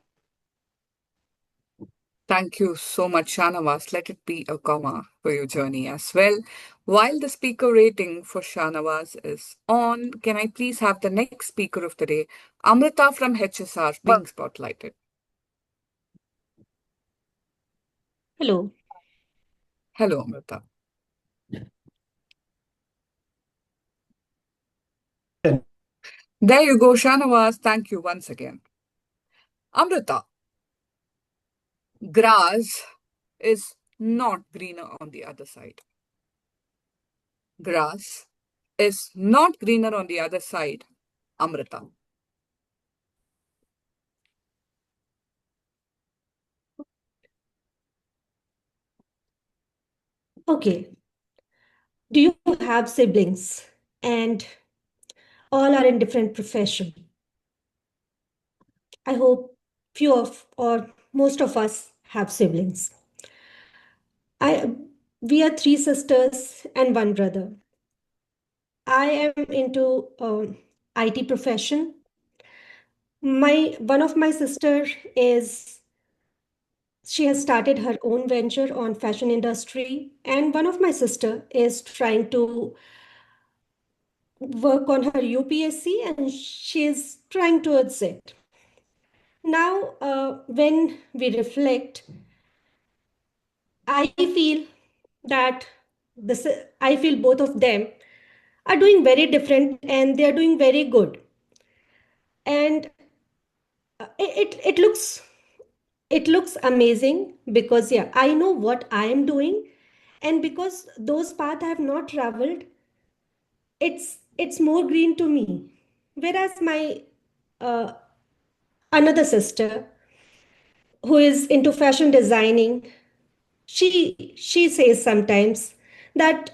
Thank you so much, Shanawaz. Let it be a comma for your journey as well. While the speaker rating for Shanawaz is on, can I please have the next speaker of the day, Amrita from HSR, being spotlighted? Hello. Hello, Amrita. There you go, Shanawaz. Thank you once again. Amrita, grass is not greener on the other side. Grass is not greener on the other side, Amrita. Okay. Do you have siblings and all are in different profession? I hope few of or most of us have siblings. We are 3 sisters and 1 brother. I am into IT profession. One of my sister she has started her own venture on fashion industry, and one of my sister is trying to work on her UPSC and she is trying towards it. Now, when we reflect, I feel that I feel both of them are doing very different and they are doing very good. And it looks amazing because yeah, I know what I am doing, and because those paths I have not traveled, it's more green to me. Whereas my another sister who is into fashion designing, she says sometimes that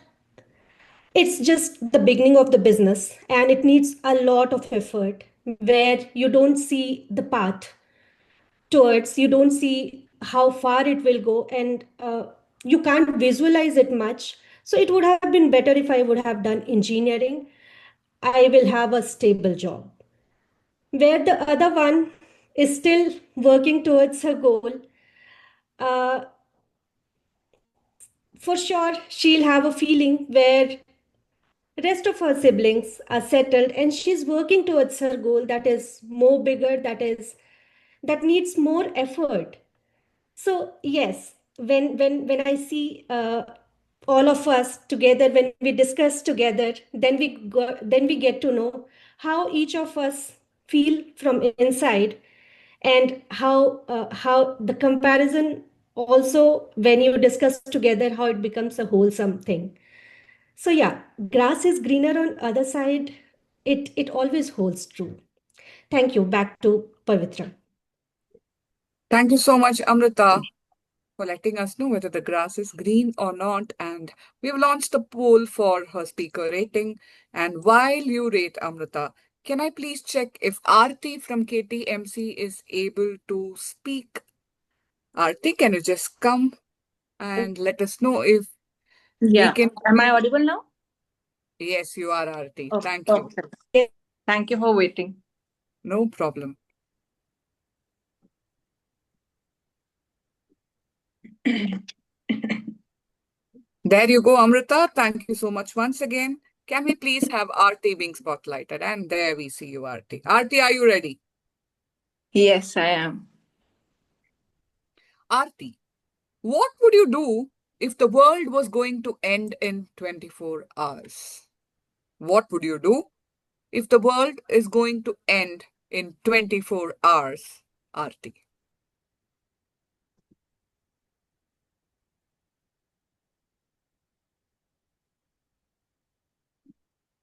it's just the beginning of the business and it needs a lot of effort where you don't see the path towards, you don't see how far it will go, and you can't visualize it much. So it would have been better if I would have done engineering. I will have a stable job. Where the other one is still working towards her goal, for sure she'll have a feeling where rest of her siblings are settled and she's working towards her goal that is more bigger, that needs more effort. So yes, when I see all of us together, when we discuss together, then we get to know how each of us feel from inside, and how the comparison also, when you discuss together, how it becomes a wholesome thing. So yeah, grass is greener on other side. It always holds true. Thank you. Back to Pavitra. Thank you so much, Amrita, for letting us know whether the grass is green or not. And we've launched a poll for her speaker rating. And while you rate Amrita, can I please check if Aarti from KTMC is able to speak? Aarti, can you just come and let us know if Yeah. we can... Am I audible now? Yes, you are, Aarti. Oh, Thank you. okay. Thank you for waiting. No problem. There you go, Amrita. Thank you so much once again. Can we please have Aarti being spotlighted? And there we see you, Aarti. Aarti, are you ready? Yes, I am. Aarti, what would you do if the world was going to end in 24 hours? What would you do if the world is going to end in 24 hours, Aarti?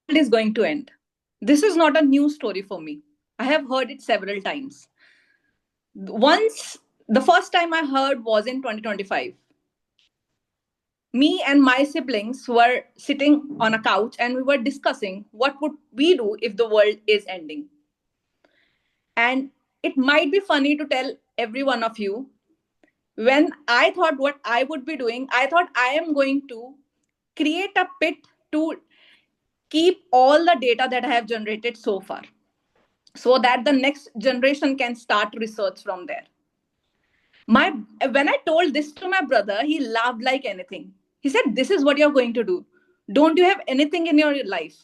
World is going to end. This is not a new story for me. I have heard it several times. Once, the first time I heard was in 2025. Me and my siblings were sitting on a couch and we were discussing what would we do if the world is ending. And it might be funny to tell every one of you, when I thought what I would be doing, I thought I am going to create a pit to keep all the data that I have generated so far, so that the next generation can start research from there. When I told this to my brother, he laughed like anything. He said, "This is what you're going to do. Don't you have anything in your life?"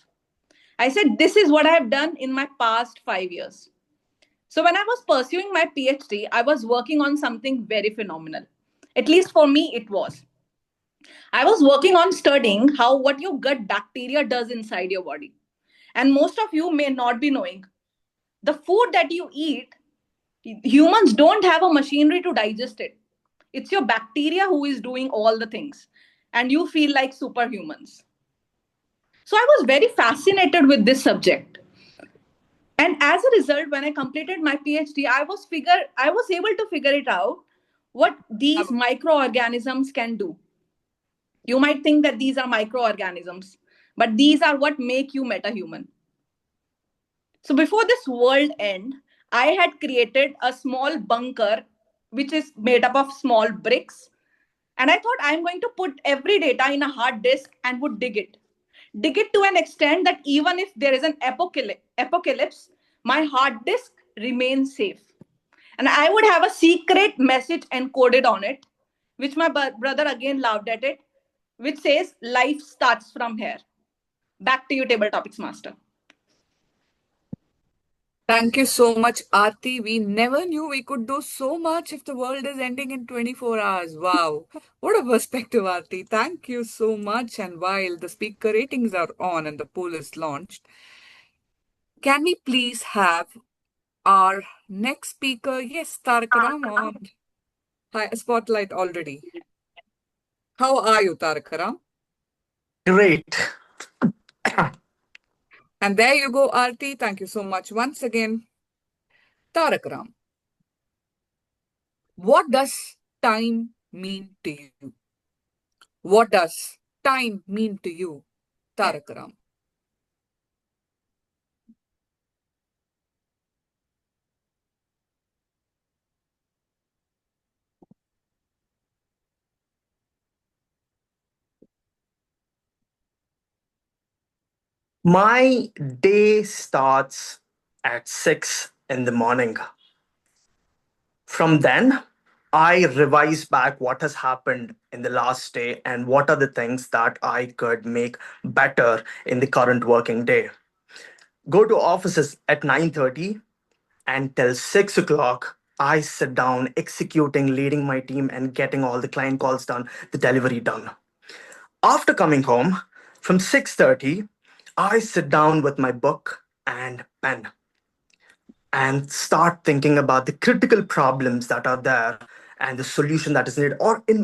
I said, "This is what I have done in my past 5 years." So when I was pursuing my PhD, I was working on something very phenomenal. At least for me, it was. I was working on studying how what your gut bacteria does inside your body. And most of you may not be knowing, the food that you eat, humans don't have a machinery to digest it. It's your bacteria who is doing all the things. And you feel like superhumans. So I was very fascinated with this subject. And as a result, when I completed my PhD, I was able to figure it out what these microorganisms can do. You might think that these are microorganisms, but these are what make you metahuman. So before this world end, I had created a small bunker, which is made up of small bricks. And I thought I'm going to put every data in a hard disk and would dig it. Dig it to an extent that even if there is an apocalypse, my hard disk remains safe. And I would have a secret message encoded on it, which my brother again laughed at it, which says, "Life starts from here." Back to you, Table Topics Master. Thank you so much, Aarti. We never knew we could do so much if the world is ending in 24 hours. Wow. What a perspective, Aarti. Thank you so much. And while the speaker ratings are on and the poll is launched, can we please have our next speaker? Yes, Tarak Ram on spotlight already. How are you, Tarak Ram? Great. And there you go, Aarti. Thank you so much once again. Tarak Ram, what does time mean to you? What does time mean to you, Tarak Ram? My day starts at 6 in the morning. From then, I revise back what has happened in the last day and what are the things that I could make better in the current working day. Go to offices at 9:30 and till 6 o'clock, I sit down executing, leading my team and getting all the client calls done, the delivery done. After coming home from 6:30, I sit down with my book and pen and start thinking about the critical problems that are there and the solution that is needed, or in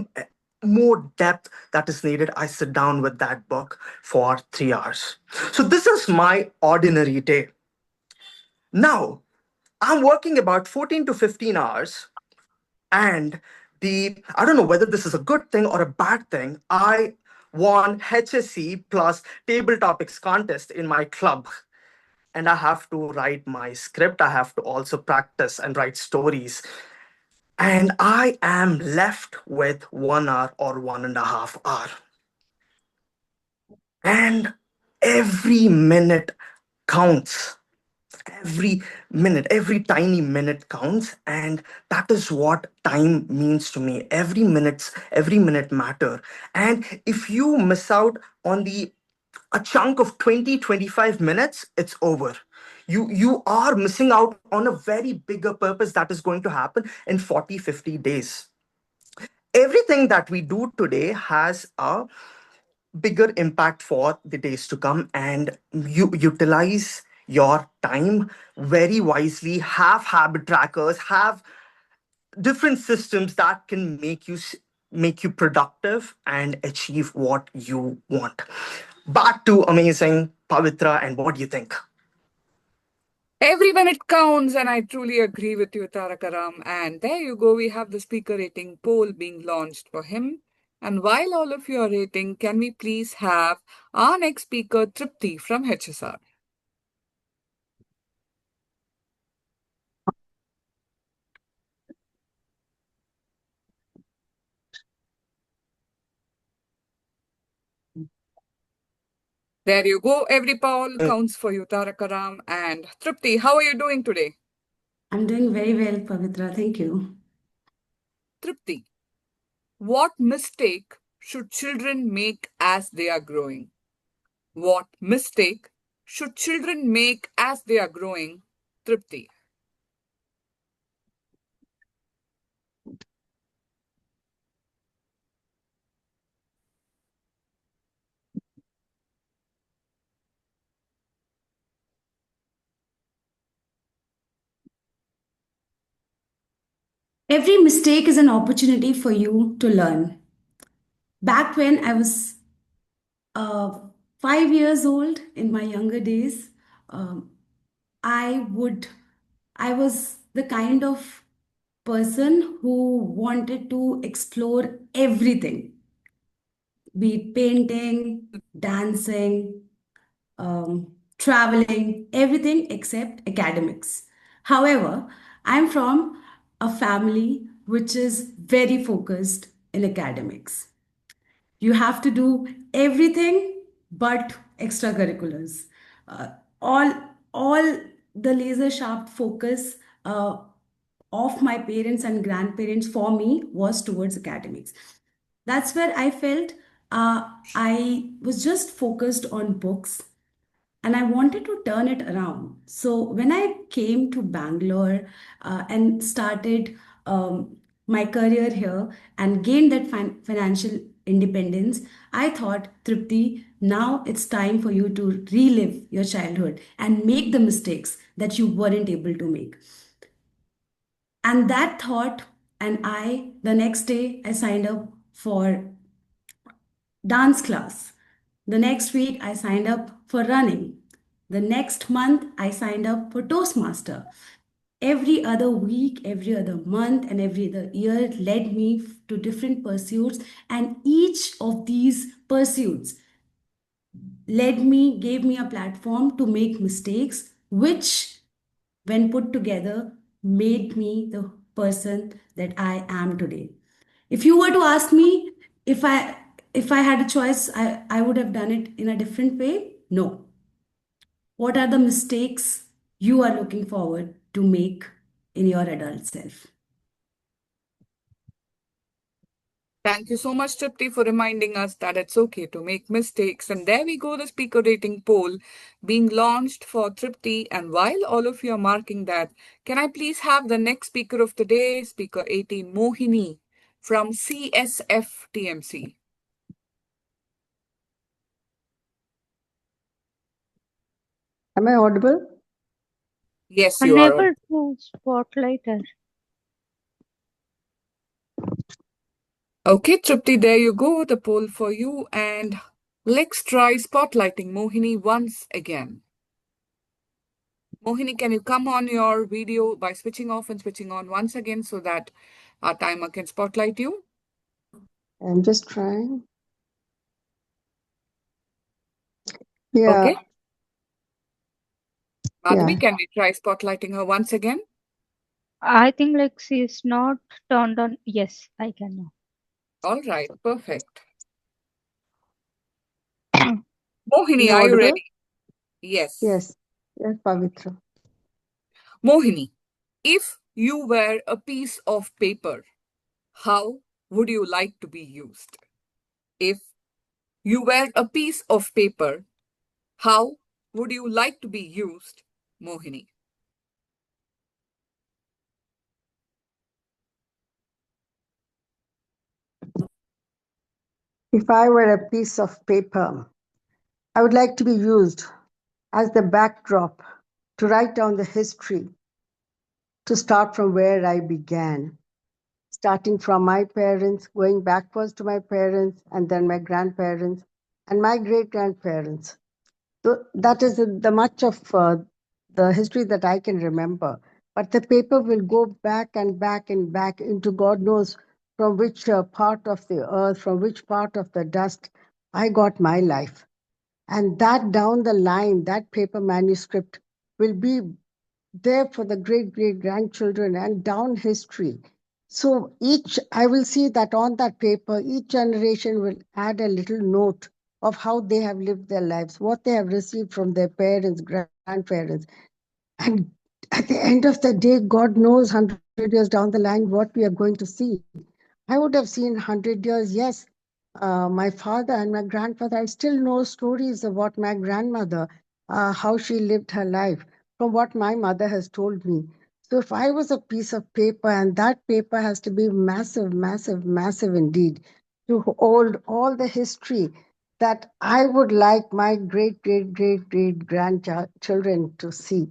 more depth that is needed. I sit down with that book for 3 hours. So this is my ordinary day. Now, I'm working about 14 to 15 hours, and I don't know whether this is a good thing or a bad thing. I won HSC plus Table Topics contest in my club. And I have to write my script. I have to also practice and write stories. And I am left with 1 hour or 1.5 hours. And every minute counts. Every minute, every tiny minute counts. And that is what time means to me. Every minute matter. And if you miss out on a chunk of 20-25 minutes, it's over. You are missing out on a very bigger purpose that is going to happen in 40-50 days. everything that we do today has a bigger impact for the days to come, and you utilize your time very wisely. Have habit trackers, have different systems that can make you productive and achieve what you want. Back to amazing Pavitra, and what do you think? Every minute counts, and I truly agree with you, Tarakaram. And there you go, we have the speaker rating poll being launched for him. And while all of you are rating, can we please have our next speaker, Tripti from HSR? There you go. Every poll counts for you, Tarakaram. And Tripti, how are you doing today? I'm doing very well, Pavitra. Thank you. Tripti, what mistake should children make as they are growing? What mistake should children make as they are growing? Tripti. Every mistake is an opportunity for you to learn. Back when I was 5 years old, in my younger days, um, I would, I was the kind of person who wanted to explore everything, be it painting, dancing, traveling, everything except academics. However, I'm from a family which is very focused in academics. You have to do everything but extracurriculars. Uh, all, all the laser sharp focus of my parents and grandparents for me was towards academics. That's where I felt I was just focused on books and I wanted to turn it around. So when I came to Bangalore and started my career here and gained that financial independence, I thought, Tripti, now it's time for you to relive your childhood and make the mistakes that you weren't able to make. And that thought, and the next day, I signed up for dance class. The next week, I signed up for running. The next month, I signed up for Toastmaster. Every other week, every other month, and every other year led me to different pursuits. And each of these pursuits gave me a platform to make mistakes, which, when put together, made me the person that I am today. If you were to ask me if I had a choice, I would have done it in a different way. No. What are the mistakes you are looking forward to make in your adult self? Thank you so much, Tripti, for reminding us that it's okay to make mistakes. And there we go, the speaker rating poll being launched for Tripti. And while all of you are marking that, can I please have the next speaker of the day, speaker 18, Mohini from CSF TMC. Am I audible? Yes, you are. Unable to spotlight her. Okay, Tripti, there you go, the poll for you. And let's try spotlighting Mohini once again. Mohini, can you come on your video by switching off and switching on once again so that our timer can spotlight you? I'm just trying. Yeah. Okay. Madhavi, Yeah. can we try spotlighting her once again? I think like she's not turned on. Yes, I can now. All right, perfect. Am Mohini, I are you audible? ready? Yes. Yes. Yes, Pavitra. Mohini, if you were a piece of paper, how would you like to be used? If you were a piece of paper, how would you like to be used, Mohini? If I were a piece of paper, I would like to be used as the backdrop to write down the history, to start from where I began, starting from my parents, going backwards to my parents, and then my grandparents, and my great-grandparents. So that is the much of the history that I can remember. But the paper will go back and back and back into God knows from which part of the earth, from which part of the dust I got my life. And that down the line, that paper manuscript will be there for the great-great-grandchildren and down history. So I will see that on that paper, each generation will add a little note of how they have lived their lives, what they have received from their parents, grandparents. And at the end of the day, God knows 100 years down the line what we are going to see. I would have seen 100 years, yes. My father and my grandfather, I still know stories about my grandmother, how she lived her life from what my mother has told me. So if I was a piece of paper, and that paper has to be massive, massive, massive indeed, to hold all the history that I would like my great grandchildren to see.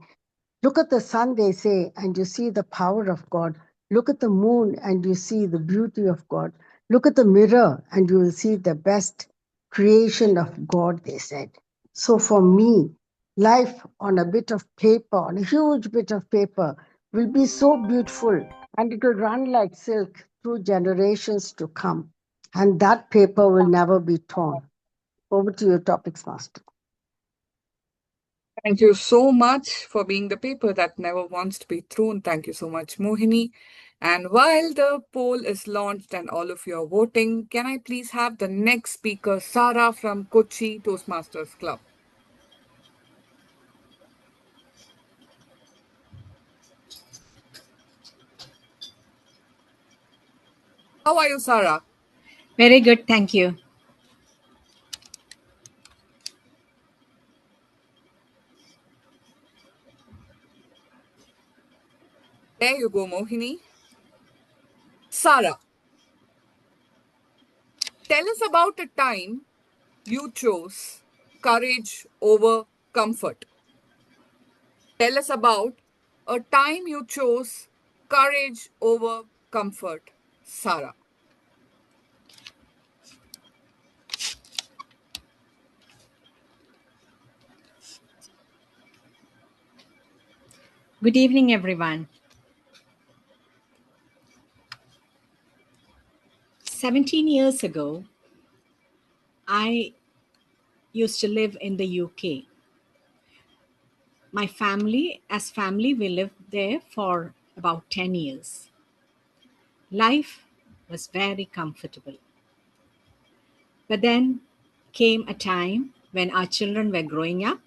Look at the sun, they say, and you see the power of God. Look at the moon and you see the beauty of God. Look at the mirror and you will see the best creation of God, they said. So for me, life on a bit of paper, on a huge bit of paper, will be so beautiful and it will run like silk through generations to come. And that paper will never be torn. Over to your topics, Master. Thank you so much for being the paper that never wants to be thrown. Thank you so much, Mohini. And while the poll is launched and all of you are voting, can I please have the next speaker, Sara from Kochi Toastmasters Club? How are you, Sara? Very good, thank you. There you go, Mohini. Sara, tell us about a time you chose courage over comfort. Tell us about a time you chose courage over comfort, Sara. Good evening, everyone. 17 years ago, I used to live in the UK. My family, we lived there for about 10 years. Life was very comfortable. But then came a time when our children were growing up,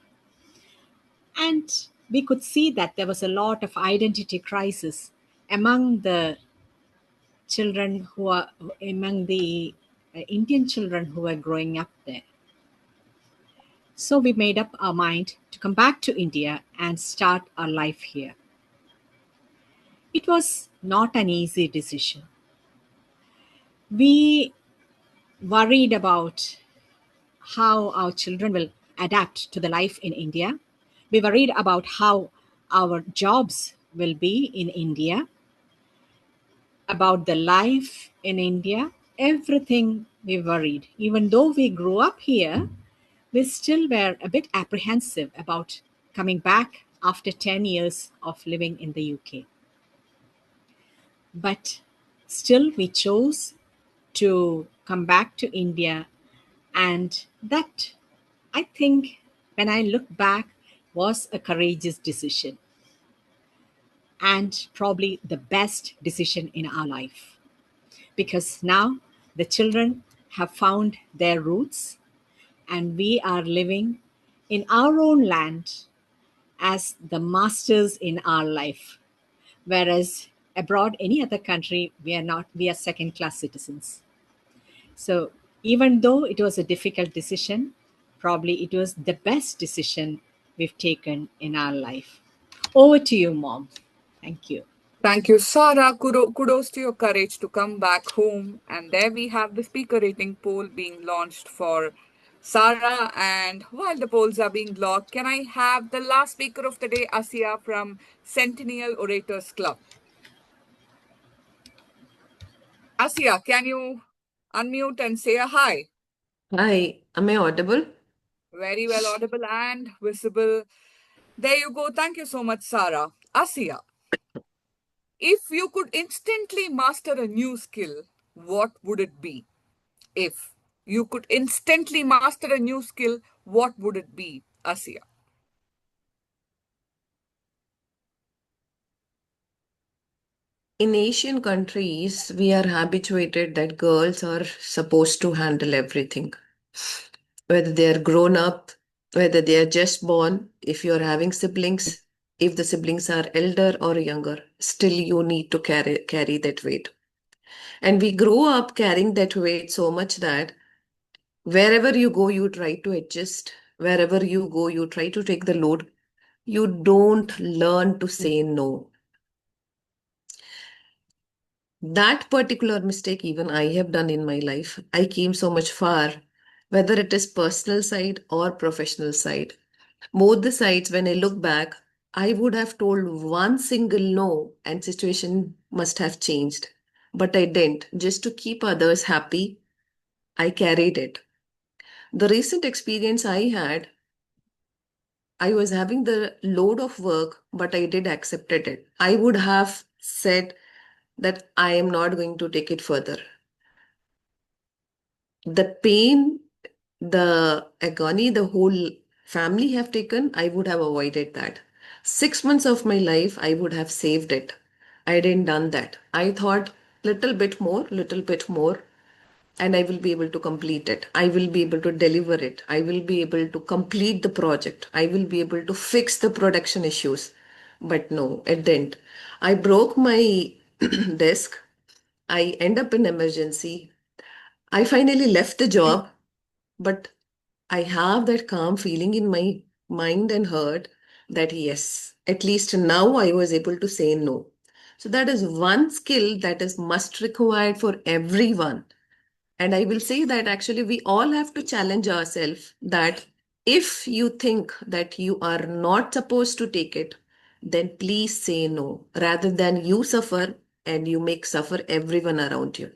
and we could see that there was a lot of identity crisis among the children among the Indian children who were growing up there. So we made up our mind to come back to India and start our life here. It was not an easy decision. We worried about how our children will adapt to the life in India. We worried about how our jobs will be in India, about the life in India, everything we worried. Even though we grew up here, we still were a bit apprehensive about coming back after 10 years of living in the UK. But still we chose to come back to India, and that, I think, when I look back, was a courageous decision and probably the best decision in our life, because now the children have found their roots and we are living in our own land as the masters in our life, whereas abroad, any other country, we are second-class citizens. So even though it was a difficult decision, probably it was the best decision we've taken in our life. Over to you, Mom. Thank you. Thank you, Sarah. Kudos to your courage to come back home. And there we have the speaker rating poll being launched for Sarah. And while the polls are being locked, can I have the last speaker of the day, Asia from Centennial Orators Club? Asia, can you unmute and say a hi? Hi, am I audible? Very well audible and visible. There you go. Thank you so much, Sarah. Asia, if you could instantly master a new skill, what would it be? If you could instantly master a new skill, what would it be, Asia? In Asian countries, we are habituated that girls are supposed to handle everything. Whether they are grown up, whether they are just born, if you're having siblings, if the siblings are elder or younger, still you need to carry that weight. And we grow up carrying that weight so much that wherever you go, you try to adjust. Wherever you go, you try to take the load. You don't learn to say no. That particular mistake, even I have done in my life. I came so much far, whether it is personal side or professional side. Both the sides, when I look back, I would have told one single no and situation must have changed. But I didn't. Just to keep others happy, I carried it. The recent experience I had, I was having the load of work, but I did accepted it. I would have said that I am not going to take it further. The pain, the agony, the whole family have taken, I would have avoided that. 6 months of my life, I would have saved it. I didn't done that. I thought little bit more, and I will be able to complete it. I will be able to deliver it. I will be able to complete the project. I will be able to fix the production issues. But no, it didn't. I broke my desk. I end up in emergency. I finally left the job, but I have that calm feeling in my mind and heart that yes, at least now I was able to say no. So that is one skill that is must required for everyone. And I will say that actually we all have to challenge ourselves that if you think that you are not supposed to take it, then please say no rather than you suffer and you make suffer everyone around you.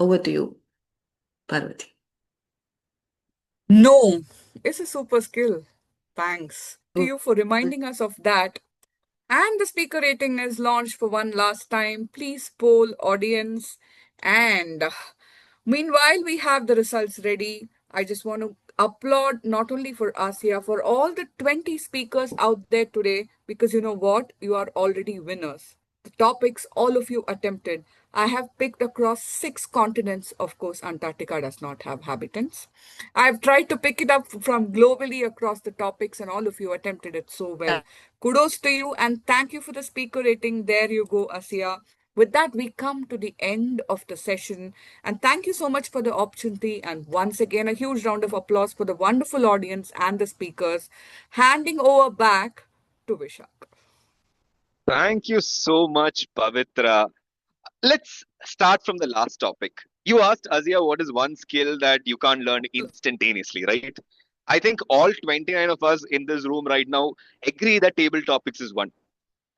Over to you, Parvati. No, it's a super skill. Thanks to you for reminding us of that. And the speaker rating is launched for one last time. Please poll audience. And meanwhile, we have the results ready. I just want to applaud not only for Asia, for all the 20 speakers out there today, because you know what? You are already winners. The topics all of you attempted. I have picked across 6 continents. Of course, Antarctica does not have habitants. I've tried to pick it up from globally across the topics, and all of you attempted it so well. Kudos to you, and thank you for the speaker rating. There you go, Asia. With that, we come to the end of the session. And thank you so much for the opportunity. And once again, a huge round of applause for the wonderful audience and the speakers. Handing over back to Vishak. Thank you so much, Pavitra. Let's start from the last topic. You asked Azia what is one skill that you can't learn instantaneously, right? I think all 29 of us in this room right now agree that table topics is one.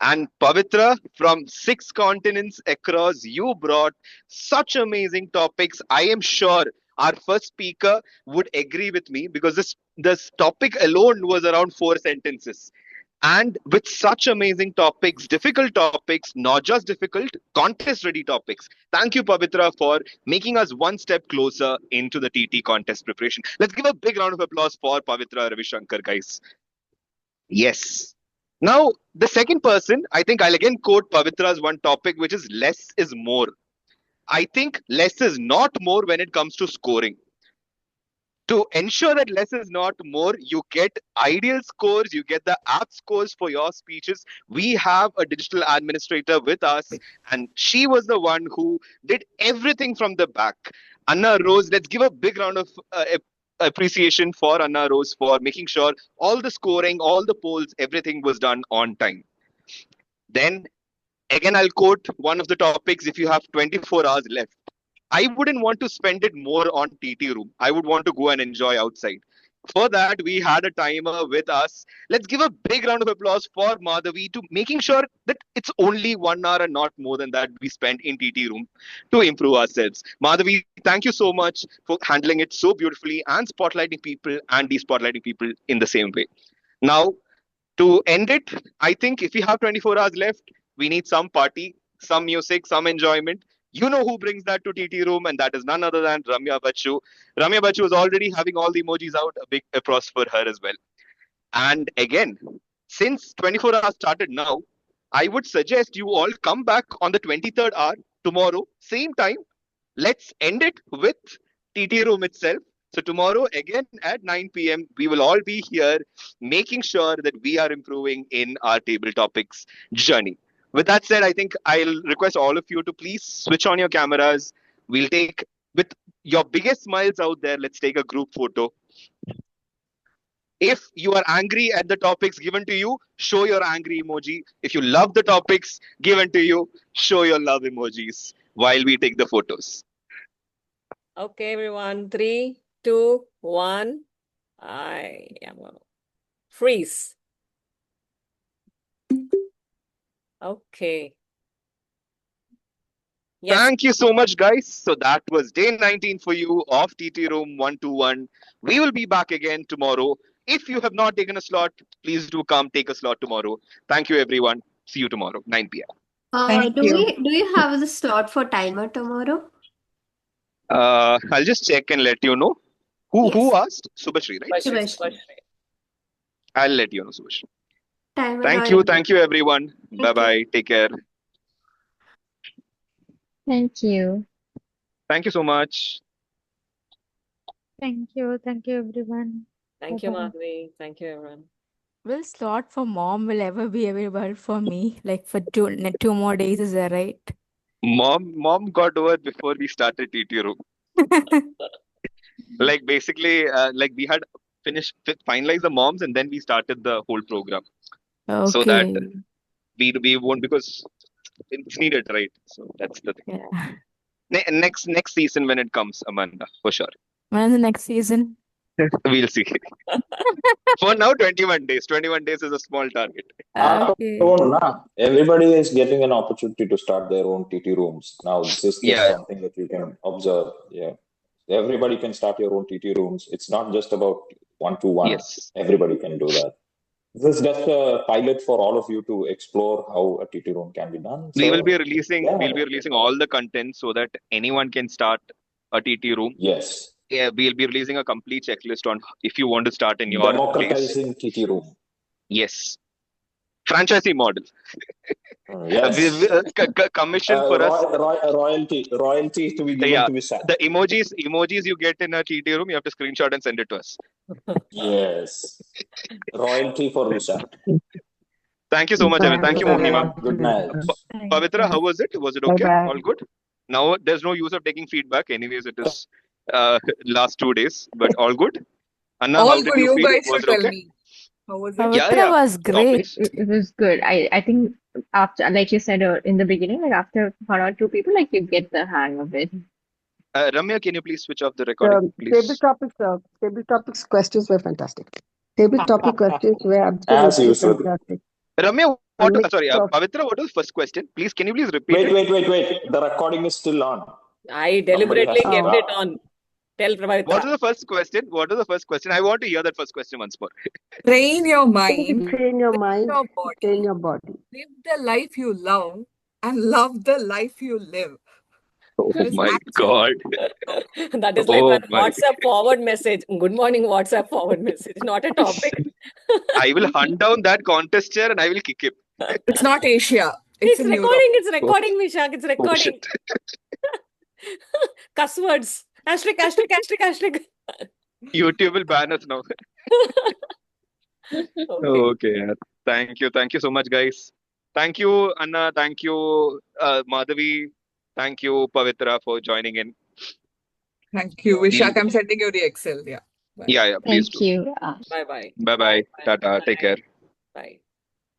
And Pavitra, from 6 continents across, you brought such amazing topics. I am sure our first speaker would agree with me because this topic alone was around 4 sentences. And with such amazing topics, difficult topics, not just difficult, contest ready topics. Thank you, Pavitra, for making us one step closer into the TT contest preparation. Let's give a big round of applause for Pavitra Ravishankar, guys. Yes. Now, the second person, I think I'll again quote Pavitra's one topic, which is less is more. I think less is not more when it comes to scoring. To ensure that less is not more, you get ideal scores, you get the app scores for your speeches. We have a digital administrator with us, and she was the one who did everything from the back. Anna Rose, let's give a big round of appreciation for Anna Rose for making sure all the scoring, all the polls, everything was done on time. Then Again, I'll quote one of the topics. If you have 24 hours left, I wouldn't want to spend it more on TT room. I would want to go and enjoy outside. For that, we had a timer with us. Let's give a big round of applause for Madhavi to making sure that it's only 1 hour and not more than that we spend in TT room to improve ourselves. Madhavi, thank you so much for handling it so beautifully and spotlighting people and de-spotlighting people in the same way. Now, to end it, I think if we have 24 hours left, we need some party, some music, some enjoyment. You know who brings that to TT room, and that is none other than Ramya Bachu. Ramya Bachu is already having all the emojis out. A big applause for her as well. And again, since 24 hours started now, I would suggest you all come back on the 23rd hour tomorrow, same time. Let's end it with TT room itself. So tomorrow again at 9 p.m. we will all be here making sure that we are improving in our table topics journey. With that said, I think I'll request all of you to please switch on your cameras. We'll take, with your biggest smiles out there, let's take a group photo. If you are angry at the topics given to you, show your angry emoji. If you love the topics given to you, show your love emojis while we take the photos. Okay, everyone. 3, 2, 1. I am freeze. Okay. Yes. Thank you so much, guys. So that was day 19 for you of TT Room 121. We will be back again tomorrow. If you have not taken a slot, please do come take a slot tomorrow. Thank you, everyone. See you tomorrow, 9 p.m. Do you have the slot for timer tomorrow? I'll just check and let you know. Who asked? Subhashri, right? Subhashri. I'll let you know, Subhashri. Timer Thank you, everyone. Bye-bye. Take care. Thank you. Thank you so much. Thank you everyone. Thank you, Bye-bye. Madhvi. Thank you, everyone. Will slot for mom will ever be available for me? Like for two more days, is that right? Mom got over before we started TT Room. Like basically, like we had finalized the moms and then we started the whole program. So that Okay. we won't, because it's needed, right? So that's the thing. Yeah. Next season when it comes, Amanda, for sure. When is the next season? We'll see. For now, 21 days. 21 days is a small target. Okay. Everybody is getting an opportunity to start their own TT rooms. Now, this is just something that you can observe. Yeah. Everybody can start your own TT rooms. It's not just about one-to-one. Yes. Everybody can do that. This is just a pilot for all of you to explore how a TT room can be done. We So, will be releasing yeah. we'll be releasing all the content so that anyone can start a TT room. Yes. Yeah, we'll be releasing a complete checklist on if you want to start in your place. Democratizing TT room. Yes. Franchisee model. Yes. Commission for us. Royalty to be given to Vishal. The emojis you get in a TT room, you have to screenshot and send it to us. Yes. Royalty for Vishal. Thank you so much, Evan. Thank you, Mohima. Good night. Pavitra, how was it? Was it okay? Bye-bye. All good? Now there's no use of taking feedback. Anyways, it is last 2 days, but all good. Anna, All how did good. you You feel? guys Was should it tell okay? me. How was it? Pavitra was great. It was good. I think after, like you said in the beginning, like after 1 or 2 people, like you get the hang of it. Ramya, can you please switch off the recording, please? Table topics questions were fantastic. Table topic questions were As absolutely usual. fantastic. Ramya, A mix of- Pavitra, what was the first question? Please, can you please repeat it? Wait. The recording is still on. I deliberately Somebody has to kept stop. it on. Tell What Pavitra. was the first question? What was the first question? I want to hear that first question once more. Train your mind, Train your mind, your body, train your body. live the life you love, and love the life you live. Oh That is my actually God. That is like Oh a my. WhatsApp forward message. Good morning, WhatsApp forward message. Not a topic. I will hunt down that contest chair and I will kick him. It's not Asia. It's It's in Europe. recording. It's recording, Vishak. It's Oh recording. shit. Cuss words. Asterisk. YouTube will ban us now. Okay. Okay. Yeah. Thank you. Thank you so much, guys. Thank you, Anna. Thank you, Madhavi. Thank you, Pavitra, for joining in. Thank you, Vishak. I'm sending you the Excel. Yeah. Bye. Yeah, please Thank do. you. Bye-bye. Bye bye. Tata. Take care. Bye.